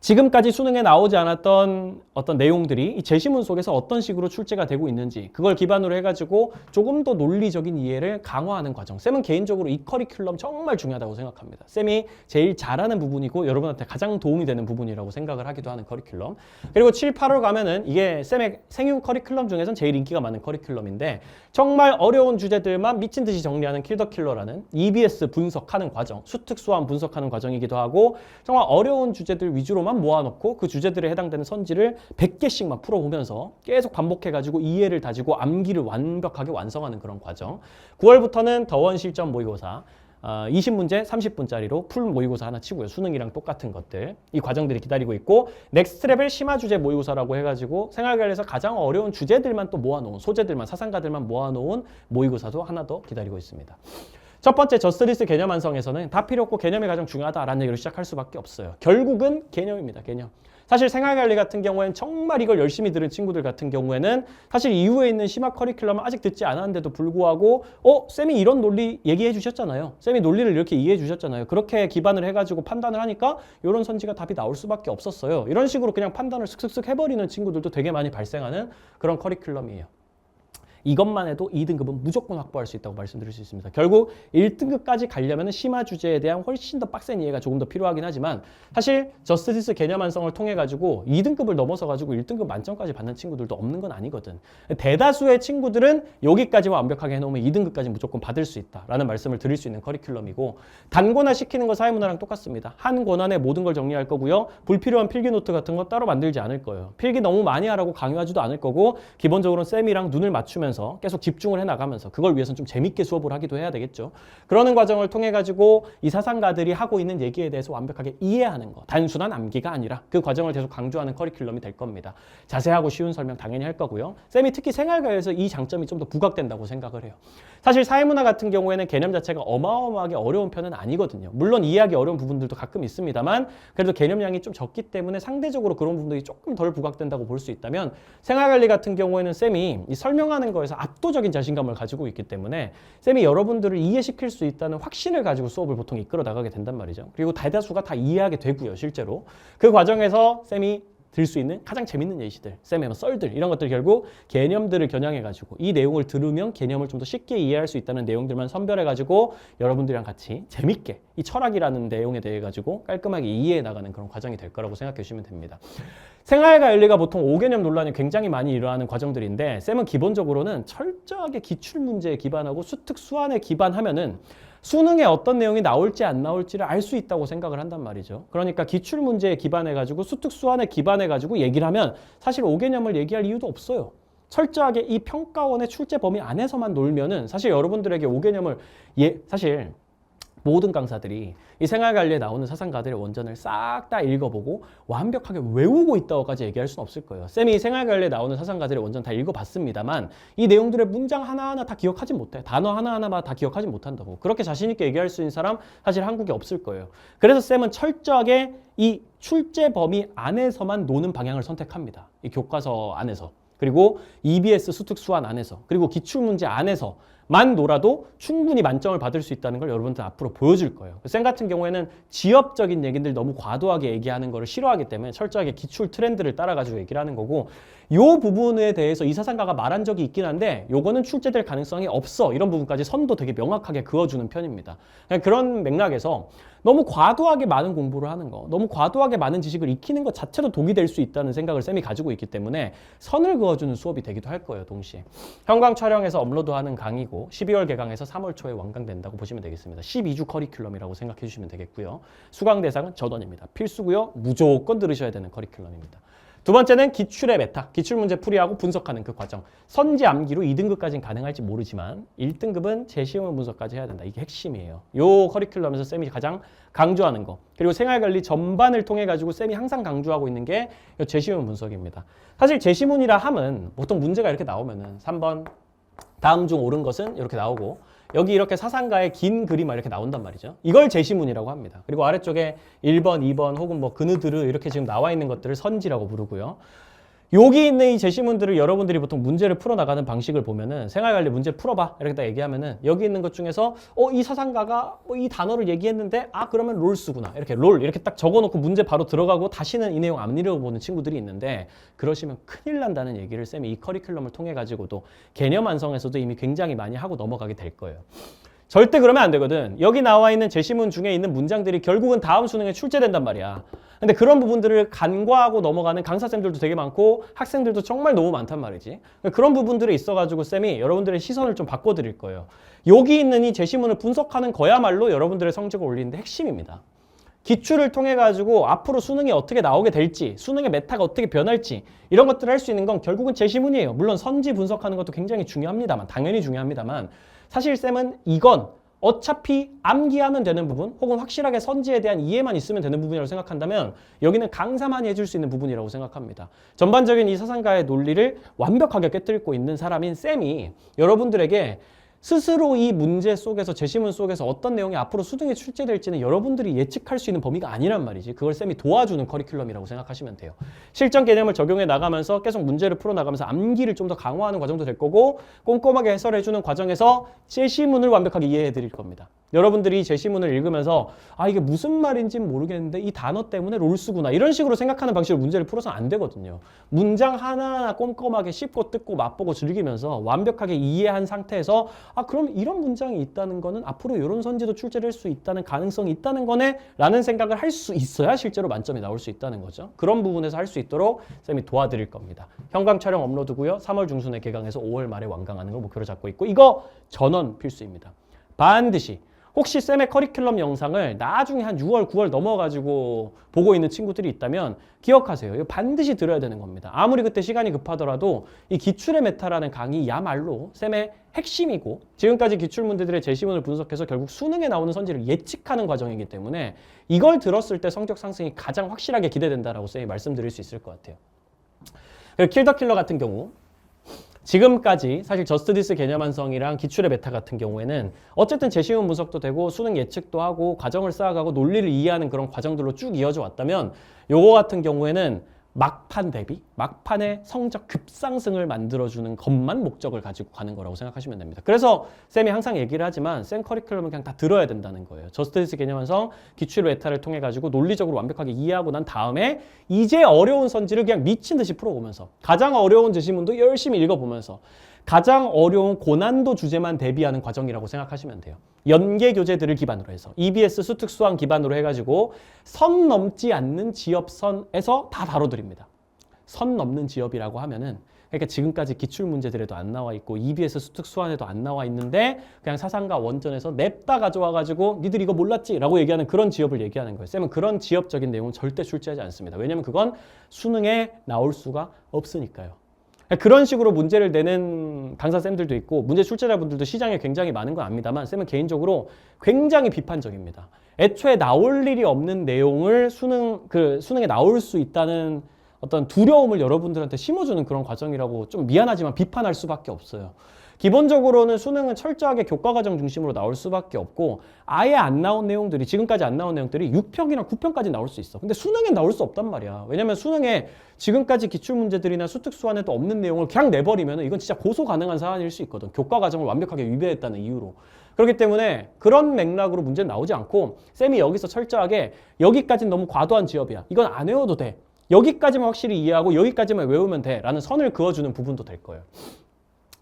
지금까지 수능에 나오지 않았던 어떤 내용들이 이 제시문 속에서 어떤 식으로 출제가 되고 있는지 그걸 기반으로 해가지고 조금 더 논리적인 이해를 강화하는 과정. 쌤은 개인적으로 이 커리큘럼 정말 중요하다고 생각합니다. 쌤이 제일 잘하는 부분이고 여러분한테 가장 도움이 되는 부분이라고 생각을 하기도 하는 커리큘럼. 그리고 7, 8월 가면은 이게 쌤의 생윤 커리큘럼 중에서는 제일 인기가 많은 커리큘럼인데 정말 어려운 주제들만 미친 듯이 정리하는 킬더킬러라는 EBS 분석하는 과정, 수특수완 분석하는 과정이기도 하고 정말 어려운 주제들 위주로만 모아놓고 그 주제들에 해당되는 선지를 100개씩만 풀어보면서 계속 반복해가지고 이해를 다지고 암기를 완벽하게 완성하는 그런 과정. 9월부터는 더원 실전 모의고사, 20문제 30분짜리로 풀 모의고사 하나 치고요. 수능이랑 똑같은 것들. 이 과정들이 기다리고 있고 넥스트 레벨 심화 주제 모의고사라고 해가지고 생활관리에서 가장 어려운 주제들만 또 모아놓은 소재들만 사상가들만 모아놓은 모의고사도 하나 더 기다리고 있습니다. 첫 번째 저스티스 개념 완성에서는 다 필요 없고 개념이 가장 중요하다라는 얘기로 시작할 수밖에 없어요. 결국은 개념입니다. 개념. 사실 생활관리 같은 경우에는 정말 이걸 열심히 들은 친구들 같은 경우에는 사실 이후에 있는 심화 커리큘럼을 아직 듣지 않았는데도 불구하고 쌤이 이런 논리 얘기해 주셨잖아요. 쌤이 논리를 이렇게 이해해 주셨잖아요. 그렇게 기반을 해가지고 판단을 하니까 이런 선지가 답이 나올 수밖에 없었어요. 이런 식으로 그냥 판단을 슥슥슥 해버리는 친구들도 되게 많이 발생하는 그런 커리큘럼이에요. 이것만 해도 2등급은 무조건 확보할 수 있다고 말씀드릴 수 있습니다. 결국 1등급까지 가려면 심화 주제에 대한 훨씬 더 빡센 이해가 조금 더 필요하긴 하지만 사실 저스티스 개념 완성을 통해 가지고 2등급을 넘어서 가지고 1등급 만점까지 받는 친구들도 없는 건 아니거든. 대다수의 친구들은 여기까지만 완벽하게 해놓으면 2등급까지 무조건 받을 수 있다라는 말씀을 드릴 수 있는 커리큘럼이고 단권화 시키는 거 사회문화랑 똑같습니다. 한 권안에 모든 걸 정리할 거고요. 불필요한 필기 노트 같은 거 따로 만들지 않을 거예요. 필기 너무 많이 하라고 강요하지도 않을 거고 기본적으로 쌤이랑 눈을 맞추면 계속 집중을 해나가면서 그걸 위해서는 좀 재밌게 수업을 하기도 해야 되겠죠. 그러는 과정을 통해 가지고 이 사상가들이 하고 있는 얘기에 대해서 완벽하게 이해하는 거. 단순한 암기가 아니라 그 과정을 계속 강조하는 커리큘럼이 될 겁니다. 자세하고 쉬운 설명 당연히 할 거고요. 쌤이 특히 생활과에서 이 장점이 좀 더 부각된다고 생각을 해요. 사실 사회문화 같은 경우에는 개념 자체가 어마어마하게 어려운 편은 아니거든요. 물론 이해하기 어려운 부분들도 가끔 있습니다만 그래도 개념량이 좀 적기 때문에 상대적으로 그런 부분들이 조금 덜 부각된다고 볼 수 있다면 생활관리 같은 경우에는 쌤이 이 설명하는 거에서 압도적인 자신감을 가지고 있기 때문에 쌤이 여러분들을 이해시킬 수 있다는 확신을 가지고 수업을 보통 이끌어 나가게 된단 말이죠. 그리고 대다수가 다 이해하게 되고요. 실제로. 그 과정에서 쌤이 들 수 있는 가장 재밌는 예시들, 쌤의 썰들 이런 것들 결국 개념들을 겨냥해가지고 이 내용을 들으면 개념을 좀 더 쉽게 이해할 수 있다는 내용들만 선별해가지고 여러분들이랑 같이 재밌게 이 철학이라는 내용에 대해 가지고 깔끔하게 이해해 나가는 그런 과정이 될 거라고 생각해 주시면 됩니다. 생활과 윤리가 보통 5개념 논란이 굉장히 많이 일어나는 과정들인데 쌤은 기본적으로는 철저하게 기출문제에 기반하고 수특 수완에 기반하면은 수능에 어떤 내용이 나올지 안 나올지를 알 수 있다고 생각을 한단 말이죠. 그러니까 기출문제에 기반해가지고 수특 수완에 기반해가지고 얘기를 하면 사실 5개념을 얘기할 이유도 없어요. 철저하게 이 평가원의 출제 범위 안에서만 놀면은 사실 여러분들에게 5개념을 사실 모든 강사들이 이 생활관리에 나오는 사상가들의 원전을 싹 다 읽어보고 완벽하게 외우고 있다고까지 얘기할 수는 없을 거예요. 쌤이 생활관리에 나오는 사상가들의 원전 다 읽어봤습니다만 이 내용들의 문장 하나하나 다 기억하진 못해. 단어 하나하나만 다 기억하진 못한다고. 그렇게 자신 있게 얘기할 수 있는 사람 사실 한국에 없을 거예요. 그래서 쌤은 철저하게 이 출제 범위 안에서만 노는 방향을 선택합니다. 이 교과서 안에서. 그리고 EBS 수특 수완 안에서. 그리고 기출문제 안에서. 만 놀아도 충분히 만점을 받을 수 있다는 걸 여러분들 앞으로 보여줄 거예요. 쌤 같은 경우에는 지엽적인 얘기들 너무 과도하게 얘기하는 거를 싫어하기 때문에 철저하게 기출 트렌드를 따라가지고 얘기를 하는 거고 요 부분에 대해서 이 사상가가 말한 적이 있긴 한데 요거는 출제될 가능성이 없어. 이런 부분까지 선도 되게 명확하게 그어주는 편입니다. 그런 맥락에서 너무 과도하게 많은 공부를 하는 거, 너무 과도하게 많은 지식을 익히는 것 자체도 독이 될 수 있다는 생각을 쌤이 가지고 있기 때문에 선을 그어주는 수업이 되기도 할 거예요, 동시에. 현강 촬영해서 업로드하는 강의고 12월 개강해서 3월 초에 완강된다고 보시면 되겠습니다. 12주 커리큘럼이라고 생각해 주시면 되겠고요. 수강 대상은 전원입니다. 필수고요. 무조건 들으셔야 되는 커리큘럼입니다. 두 번째는 기출의 메타, 기출문제 풀이하고 분석하는 그 과정. 선지 암기로 2등급까지는 가능할지 모르지만 1등급은 재시험 분석까지 해야 된다. 이게 핵심이에요. 요 커리큘럼에서 쌤이 가장 강조하는 거. 그리고 생활관리 전반을 통해 가지고 쌤이 항상 강조하고 있는 게 재시험 분석입니다. 사실 재시문이라 함은 보통 문제가 이렇게 나오면은 3번 다음 중 옳은 것은 이렇게 나오고 여기 이렇게 사상가의 긴 그림 이렇게 나온단 말이죠. 이걸 제시문이라고 합니다. 그리고 아래쪽에 1번, 2번 혹은 뭐 그느드르 이렇게 지금 나와 있는 것들을 선지라고 부르고요. 여기 있는 이 제시문들을 여러분들이 보통 문제를 풀어나가는 방식을 보면은 생활관리 문제 풀어봐 이렇게 딱 얘기하면은 여기 있는 것 중에서 이 사상가가 이 단어를 얘기했는데 그러면 롤스구나 이렇게 롤 이렇게 딱 적어놓고 문제 바로 들어가고 다시는 이 내용 안 읽어보는 친구들이 있는데 그러시면 큰일 난다는 얘기를 쌤이 이 커리큘럼을 통해 가지고도 개념 완성에서도 이미 굉장히 많이 하고 넘어가게 될 거예요. 절대 그러면 안 되거든. 여기 나와 있는 제시문 중에 있는 문장들이 결국은 다음 수능에 출제된단 말이야. 근데 그런 부분들을 간과하고 넘어가는 강사쌤들도 되게 많고 학생들도 정말 너무 많단 말이지. 그런 부분들이 있어가지고 쌤이 여러분들의 시선을 좀 바꿔드릴 거예요. 여기 있는 이 제시문을 분석하는 거야말로 여러분들의 성적을 올리는 데 핵심입니다. 기출을 통해 가지고 앞으로 수능이 어떻게 나오게 될지, 수능의 메타가 어떻게 변할지 이런 것들을 할 수 있는 건 결국은 제시문이에요. 물론 선지 분석하는 것도 굉장히 중요합니다만, 당연히 중요합니다만 사실 쌤은 이건 어차피 암기하면 되는 부분 혹은 확실하게 선지에 대한 이해만 있으면 되는 부분이라고 생각한다면 여기는 강사만이 해줄 수 있는 부분이라고 생각합니다. 전반적인 이 사상가의 논리를 완벽하게 꿰뚫고 있는 사람인 쌤이 여러분들에게 스스로 이 문제 속에서 제시문 속에서 어떤 내용이 앞으로 수능에 출제될지는 여러분들이 예측할 수 있는 범위가 아니란 말이지. 그걸 쌤이 도와주는 커리큘럼이라고 생각하시면 돼요. 실전 개념을 적용해 나가면서 계속 문제를 풀어나가면서 암기를 좀 더 강화하는 과정도 될 거고 꼼꼼하게 해설해주는 과정에서 제시문을 완벽하게 이해해 드릴 겁니다. 여러분들이 제시문을 읽으면서 아 이게 무슨 말인지 모르겠는데 이 단어 때문에 롤수구나 이런 식으로 생각하는 방식으로 문제를 풀어서는 안 되거든요. 문장 하나하나 꼼꼼하게 씹고 뜯고 맛보고 즐기면서 완벽하게 이해한 상태에서 아 그럼 이런 문장이 있다는 거는 앞으로 이런 선지도 출제를 할 수 있다는 가능성이 있다는 거네 라는 생각을 할 수 있어야 실제로 만점이 나올 수 있다는 거죠. 그런 부분에서 할 수 있도록 쌤이 도와드릴 겁니다. 현강 촬영 업로드고요. 3월 중순에 개강해서 5월 말에 완강하는 걸 목표로 잡고 있고 이거 전원 필수입니다. 반드시 혹시 쌤의 커리큘럼 영상을 나중에 한 6월, 9월 넘어가지고 보고 있는 친구들이 있다면 기억하세요. 이거 반드시 들어야 되는 겁니다. 아무리 그때 시간이 급하더라도 이 기출의 메타라는 강의야말로 쌤의 핵심이고 지금까지 기출문제들의 제시문을 분석해서 결국 수능에 나오는 선지를 예측하는 과정이기 때문에 이걸 들었을 때 성적 상승이 가장 확실하게 기대된다라고 쌤이 말씀드릴 수 있을 것 같아요. 킬 더 킬러 같은 경우 지금까지 사실 저스트디스 개념 완성이랑 기출의 메타 같은 경우에는 어쨌든 제시문 분석도 되고 수능 예측도 하고 과정을 쌓아가고 논리를 이해하는 그런 과정들로 쭉 이어져 왔다면 요거 같은 경우에는 막판 대비 막판의 성적 급상승을 만들어주는 것만 목적을 가지고 가는 거라고 생각하시면 됩니다. 그래서 쌤이 항상 얘기를 하지만 쌤 커리큘럼은 그냥 다 들어야 된다는 거예요. 저스트디스 개념 완성, 기출의 메타를 통해 가지고 논리적으로 완벽하게 이해하고 난 다음에 이제 어려운 선지를 그냥 미친 듯이 풀어보면서 가장 어려운 제시문도 열심히 읽어보면서 가장 어려운 고난도 주제만 대비하는 과정이라고 생각하시면 돼요. 연계 교재들을 기반으로 해서 EBS 수특수항 기반으로 해가지고 선 넘지 않는 지엽선에서 다 다뤄드립니다. 선 넘는 지엽이라고 하면은 그러니까 지금까지 기출 문제들에도 안 나와 있고 EBS 수특수항에도 안 나와 있는데 그냥 사상가 원전에서 냅다 가져와가지고 니들 이거 몰랐지? 라고 얘기하는 그런 지엽을 얘기하는 거예요. 쌤은 그런 지엽적인 내용은 절대 출제하지 않습니다. 왜냐면 그건 수능에 나올 수가 없으니까요. 그런 식으로 문제를 내는 강사쌤들도 있고 문제 출제자분들도 시장에 굉장히 많은 건 압니다만 쌤은 개인적으로 굉장히 비판적입니다. 애초에 나올 일이 없는 내용을 수능에 나올 수 있다는 어떤 두려움을 여러분들한테 심어주는 그런 과정이라고 좀 미안하지만 비판할 수밖에 없어요. 기본적으로는 수능은 철저하게 교과과정 중심으로 나올 수밖에 없고 아예 안 나온 내용들이 지금까지 안 나온 내용들이 6평이나 9평까지 나올 수 있어. 근데 수능엔 나올 수 없단 말이야. 왜냐면 수능에 지금까지 기출문제들이나 수특수안에도 없는 내용을 그냥 내버리면 이건 진짜 고소 가능한 사안일 수 있거든. 교과과정을 완벽하게 위배했다는 이유로. 그렇기 때문에 그런 맥락으로 문제는 나오지 않고 쌤이 여기서 철저하게 여기까지는 너무 과도한 지엽이야. 이건 안 외워도 돼. 여기까지만 확실히 이해하고 여기까지만 외우면 돼 라는 선을 그어주는 부분도 될 거예요.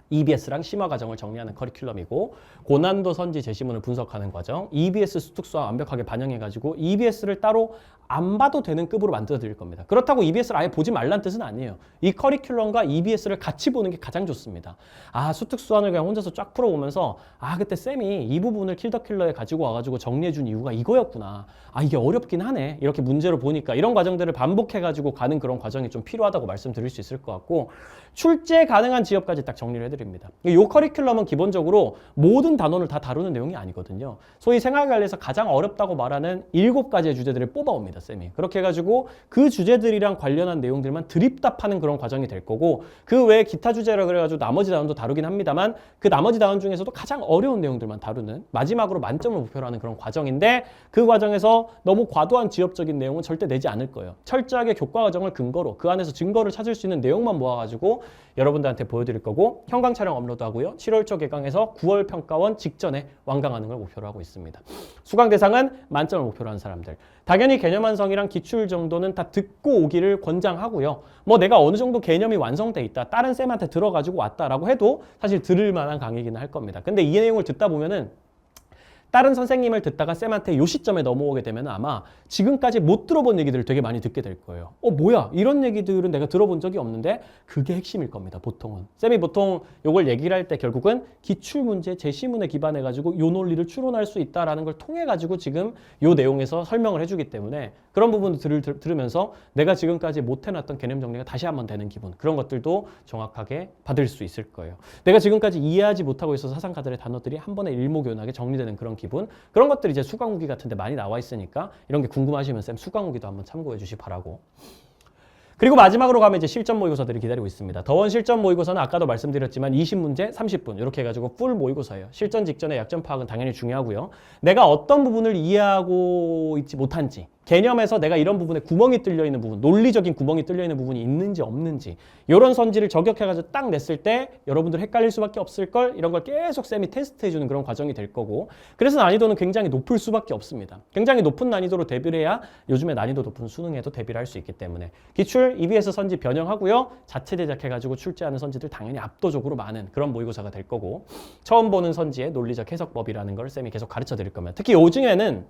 EBS랑 심화 과정을 정리하는 커리큘럼이고 고난도 선지 제시문을 분석하는 과정, EBS 수특수와 완벽하게 반영해가지고 EBS를 따로 안 봐도 되는 급으로 만들어 드릴 겁니다. 그렇다고 EBS를 아예 보지 말란 뜻은 아니에요. 이 커리큘럼과 EBS를 같이 보는 게 가장 좋습니다. 아 수특수안을 그냥 혼자서 쫙 풀어보면서 아 그때 쌤이 이 부분을 킬더킬러에 가지고 와가지고 정리해준 이유가 이거였구나. 아 이게 어렵긴 하네. 이렇게 문제로 보니까 이런 과정들을 반복해가지고 가는 그런 과정이 좀 필요하다고 말씀드릴 수 있을 것 같고 출제 가능한 지역까지 딱 정리를 해드립니다. 이 커리큘럼은 기본적으로 모든 단원을 다 다루는 내용이 아니거든요. 소위 생활관리에서 가장 어렵다고 말하는 7가지의 주제들을 뽑아옵니다. 쌤이. 그렇게 해가지고 그 주제들이랑 관련한 내용들만 드립답하는 그런 과정이 될 거고 그 외에 기타 주제라 그래가지고 나머지 단원도 다루긴 합니다만 그 나머지 단원 중에서도 가장 어려운 내용들만 다루는 마지막으로 만점을 목표로 하는 그런 과정인데 그 과정에서 너무 과도한 지엽적인 내용은 절대 내지 않을 거예요. 철저하게 교과 과정을 근거로 그 안에서 증거를 찾을 수 있는 내용만 모아가지고 여러분들한테 보여드릴 거고 현강 촬영 업로드하고요. 7월 초 개강해서 9월 평가원 직전에 완강하는 걸 목표로 하고 있습니다. 수강 대상은 만점을 목표로 하는 사람들. 당연히 개념 완성이랑 기출 정도는 다 듣고 오기를 권장하고요. 뭐 내가 어느 정도 개념이 완성돼 있다. 다른 쌤한테 들어가지고 왔다라고 해도 사실 들을 만한 강의기는 할 겁니다. 근데 이 내용을 듣다 보면은 다른 선생님을 듣다가 쌤한테 요 시점에 넘어오게 되면 아마 지금까지 못 들어본 얘기들을 되게 많이 듣게 될 거예요. 뭐야? 이런 얘기들은 내가 들어본 적이 없는데 그게 핵심일 겁니다. 보통은. 쌤이 보통 요걸 얘기를 할 때 결국은 기출문제, 제시문에 기반해가지고 요 논리를 추론할 수 있다라는 걸 통해가지고 지금 요 내용에서 설명을 해주기 때문에 그런 부분을 들으면서 내가 지금까지 못 해놨던 개념 정리가 다시 한번 되는 기분, 그런 것들도 정확하게 받을 수 있을 거예요. 내가 지금까지 이해하지 못하고 있어서 사상가들의 단어들이 한 번에 일목요연하게 정리되는 그런 기분, 그런 것들이 이제 수강후기 같은 데 많이 나와 있으니까 이런 게 궁금하시면 쌤 수강후기도 한번 참고해 주시 바라고. 그리고 마지막으로 가면 이제 실전 모의고사들이 기다리고 있습니다. 더원 실전 모의고사는 아까도 말씀드렸지만 20문제 30분 이렇게 해가지고 풀 모의고사예요. 실전 직전에 약점 파악은 당연히 중요하고요. 내가 어떤 부분을 이해하고 있지 못한지, 개념에서 내가 이런 부분에 구멍이 뚫려 있는 부분, 논리적인 구멍이 뚫려 있는 부분이 있는지 없는지, 이런 선지를 저격해가지고 딱 냈을 때 여러분들 헷갈릴 수밖에 없을 걸, 이런 걸 계속 쌤이 테스트해주는 그런 과정이 될 거고, 그래서 난이도는 굉장히 높을 수밖에 없습니다. 굉장히 높은 난이도로 대비를 해야 요즘에 난이도 높은 수능에도 대비를 할 수 있기 때문에 기출, EBS 선지 변형하고요, 자체 제작해가지고 출제하는 선지들 당연히 압도적으로 많은 그런 모의고사가 될 거고, 처음 보는 선지의 논리적 해석법이라는 걸 쌤이 계속 가르쳐 드릴 겁니다. 특히 요즘에는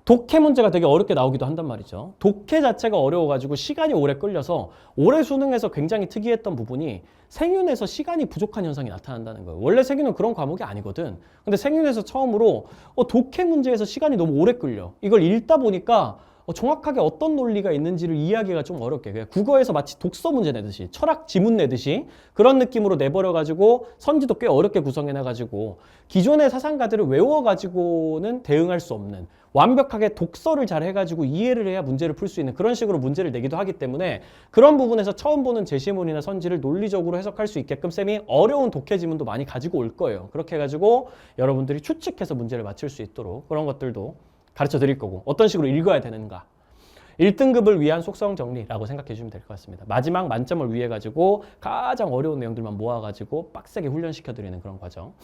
독해 문제가 되게 어렵게 나오기도 한단 말이죠. 독해 자체가 어려워가지고 시간이 오래 끌려서 올해 수능에서 굉장히 특이했던 부분이 생윤에서 시간이 부족한 현상이 나타난다는 거예요. 원래 생윤은 그런 과목이 아니거든. 근데 생윤에서 처음으로 독해 문제에서 시간이 너무 오래 끌려. 이걸 읽다 보니까 정확하게 어떤 논리가 있는지를 이해하기가 좀 어렵게, 그냥 국어에서 마치 독서 문제 내듯이, 철학 지문 내듯이 그런 느낌으로 내버려가지고 선지도 꽤 어렵게 구성해놔가지고 기존의 사상가들을 외워가지고는 대응할 수 없는, 완벽하게 독서를 잘 해가지고 이해를 해야 문제를 풀 수 있는 그런 식으로 문제를 내기도 하기 때문에 그런 부분에서 처음 보는 제시문이나 선지를 논리적으로 해석할 수 있게끔 쌤이 어려운 독해 지문도 많이 가지고 올 거예요. 그렇게 해가지고 여러분들이 추측해서 문제를 맞출 수 있도록 그런 것들도 가르쳐 드릴 거고, 어떤 식으로 읽어야 되는가, 1등급을 위한 속성 정리라고 생각해 주시면 될 것 같습니다. 마지막 만점을 위해 가지고 가장 어려운 내용들만 모아가지고 빡세게 훈련시켜 드리는 그런 과정.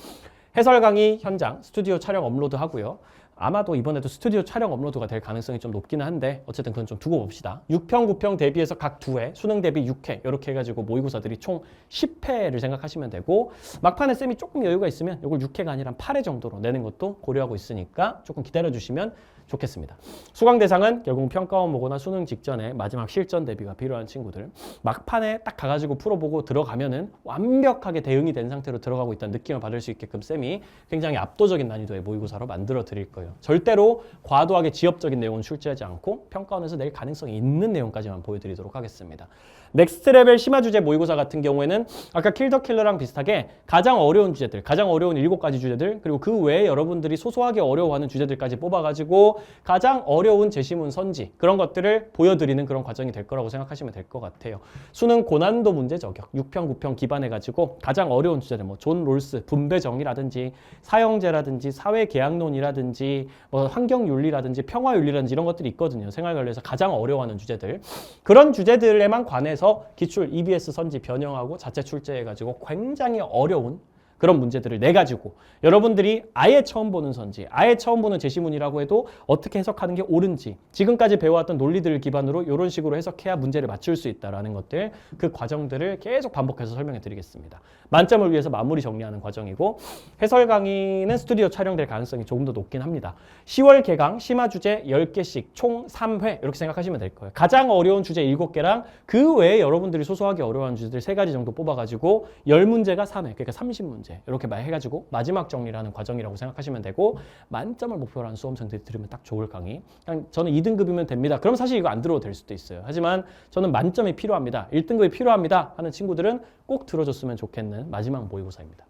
해설 강의 현장 스튜디오 촬영 업로드 하고요. 아마도 이번에도 스튜디오 촬영 업로드가 될 가능성이 좀 높기는 한데 어쨌든 그건 좀 두고 봅시다. 6평, 9평 대비해서 각 2회, 수능 대비 6회 이렇게 해가지고 모의고사들이 총 10회를 생각하시면 되고, 막판에 쌤이 조금 여유가 있으면 이걸 6회가 아니라 8회 정도로 내는 것도 고려하고 있으니까 조금 기다려주시면 좋겠습니다. 수강 대상은 결국 평가원 보거나 수능 직전에 마지막 실전 대비가 필요한 친구들, 막판에 딱 가가지고 풀어보고 들어가면은 완벽하게 대응이 된 상태로 들어가고 있다는 느낌을 받을 수 있게끔 쌤이 굉장히 압도적인 난이도의 모의고사로 만들어 드릴 거예요. 절대로 과도하게 지엽적인 내용은 출제하지 않고 평가원에서 낼 가능성이 있는 내용까지만 보여드리도록 하겠습니다. 넥스트 레벨 심화 주제 모의고사 같은 경우에는 아까 킬 더 킬러랑 비슷하게 가장 어려운 주제들, 가장 어려운 7가지 주제들, 그리고 그 외에 여러분들이 소소하게 어려워하는 주제들까지 뽑아가지고 가장 어려운 제시문 선지, 그런 것들을 보여드리는 그런 과정이 될 거라고 생각하시면 될 것 같아요. 수능 고난도 문제 저격 6평, 9평 기반해가지고 가장 어려운 주제들, 존 롤스 분배 정의라든지 사형제라든지 사회계약론이라든지 환경윤리라든지 평화윤리라든지 이런 것들이 있거든요. 생활관리에서 가장 어려워하는 주제들, 그런 주제들에만 관해서 기출, EBS 선지 변형하고 자체 출제해가지고 굉장히 어려운 그런 문제들을 내가지고 여러분들이 아예 처음 보는 선지, 아예 처음 보는 제시문이라고 해도 어떻게 해석하는 게 옳은지, 지금까지 배워왔던 논리들을 기반으로 이런 식으로 해석해야 문제를 맞출 수 있다는 것들, 그 과정들을 계속 반복해서 설명해 드리겠습니다. 만점을 위해서 마무리 정리하는 과정이고, 해설 강의는 스튜디오 촬영될 가능성이 조금 더 높긴 합니다. 10월 개강 심화 주제 10개씩 총 3회 이렇게 생각하시면 될 거예요. 가장 어려운 주제 7개랑 그 외에 여러분들이 소소하게 어려워하는 주제들 3가지 정도 뽑아가지고 10문제가 3회, 그러니까 30문제 이렇게 해가지고 마지막 정리를 하는 과정이라고 생각하시면 되고, 만점을 목표로 하는 수험생들이 들으면 딱 좋을 강의. 그냥 저는 2등급이면 됩니다. 그럼 사실 이거 안 들어도 될 수도 있어요. 하지만 저는 만점이 필요합니다, 1등급이 필요합니다 하는 친구들은 꼭 들어줬으면 좋겠는 마지막 모의고사입니다.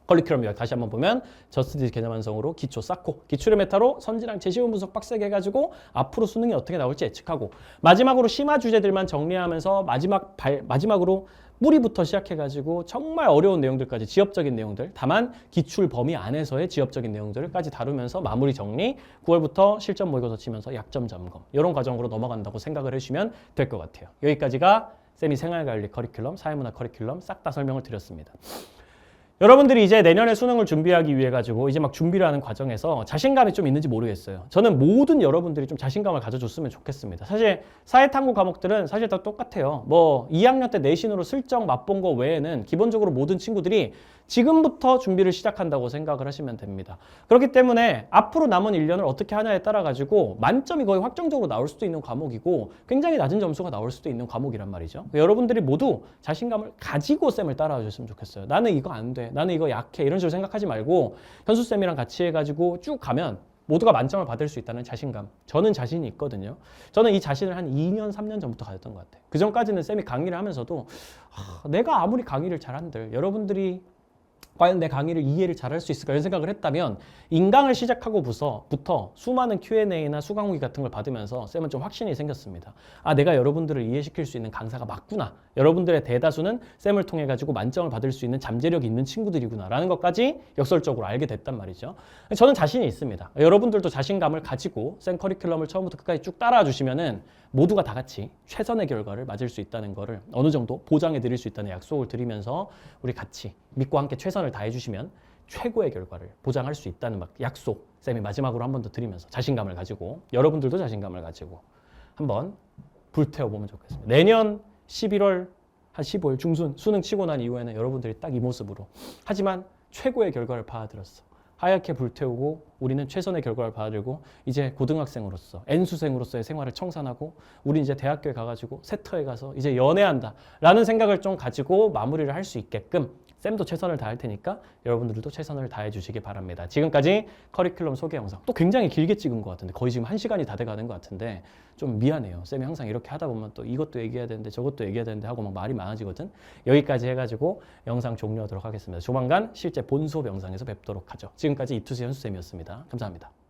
커리큘럼 요약 다시 한번 보면 저스티스 개념 완성으로 기초 쌓고, 기출의 메타로 선지랑 제시문 분석 빡세게 해가지고 앞으로 수능이 어떻게 나올지 예측하고, 마지막으로 심화 주제들만 정리하면서 마지막으로 뿌리부터 시작해가지고 정말 어려운 내용들까지, 지엽적인 내용들, 다만 기출 범위 안에서의 지엽적인 내용들까지 다루면서 마무리 정리, 9월부터 실전 모의고사 치면서 약점 점검, 이런 과정으로 넘어간다고 생각을 해주시면 될 것 같아요. 여기까지가 쌤이 생활관리 커리큘럼, 사회문화 커리큘럼 싹 다 설명을 드렸습니다. 여러분들이 이제 내년에 수능을 준비하기 위해 가지고 이제 막 준비를 하는 과정에서 자신감이 좀 있는지 모르겠어요. 저는 모든 여러분들이 좀 자신감을 가져줬으면 좋겠습니다. 사실 사회탐구 과목들은 사실 다 똑같아요. 2학년 때 내신으로 슬쩍 맛본 거 외에는 기본적으로 모든 친구들이 지금부터 준비를 시작한다고 생각을 하시면 됩니다. 그렇기 때문에 앞으로 남은 1년을 어떻게 하냐에 따라 가지고 만점이 거의 확정적으로 나올 수도 있는 과목이고 굉장히 낮은 점수가 나올 수도 있는 과목이란 말이죠. 여러분들이 모두 자신감을 가지고 쌤을 따라와 줬으면 좋겠어요. 나는 이거 안 돼. 나는 이거 약해. 이런 식으로 생각하지 말고 현수쌤이랑 같이 해가지고 쭉 가면 모두가 만점을 받을 수 있다는 자신감. 저는 자신이 있거든요. 저는 이 자신을 한 2년, 3년 전부터 가졌던 것 같아요. 그 전까지는 쌤이 강의를 하면서도 내가 아무리 강의를 잘한들 여러분들이 과연 내 강의를 이해를 잘할 수 있을까 이런 생각을 했다면 인강을 시작하고부터 수많은 Q&A나 수강후기 같은 걸 받으면서 쌤은 좀 확신이 생겼습니다. 아, 내가 여러분들을 이해시킬 수 있는 강사가 맞구나. 여러분들의 대다수는 쌤을 통해 가지고 만점을 받을 수 있는 잠재력이 있는 친구들이구나 라는 것까지 역설적으로 알게 됐단 말이죠. 저는 자신이 있습니다. 여러분들도 자신감을 가지고 쌤 커리큘럼을 처음부터 끝까지 쭉 따라와 주시면은 모두가 다 같이 최선의 결과를 맞을 수 있다는 거를 어느 정도 보장해 드릴 수 있다는 약속을 드리면서 우리 같이 믿고 함께 최선을 다해 주시면 최고의 결과를 보장할 수 있다는 약속 쌤이 마지막으로 한 번 더 드리면서 자신감을 가지고 여러분들도 자신감을 가지고 한번 불태워보면 좋겠습니다. 내년 11월 한 15일 중순 수능 치고 난 이후에는 여러분들이 딱 이 모습으로 하지만 최고의 결과를 받아들였어. 하얗게 불태우고 우리는 최선의 결과를 받아들고 이제 고등학생으로서 N수생으로서의 생활을 청산하고 우리 이제 대학교에 가가지고 세터에 가서 이제 연애한다 라는 생각을 좀 가지고 마무리를 할 수 있게끔 쌤도 최선을 다할 테니까 여러분들도 최선을 다해 주시기 바랍니다. 지금까지 커리큘럼 소개 영상 또 굉장히 길게 찍은 것 같은데 거의 지금 1시간이 다 돼가는 것 같은데 좀 미안해요. 쌤이 항상 이렇게 하다 보면 또 이것도 얘기해야 되는데 저것도 얘기해야 되는데 하고 막 말이 많아지거든. 여기까지 해가지고 영상 종료하도록 하겠습니다. 조만간 실제 본 수업 영상에서 뵙도록 하죠. 지금까지 이투스 현수쌤이었습니다. 감사합니다.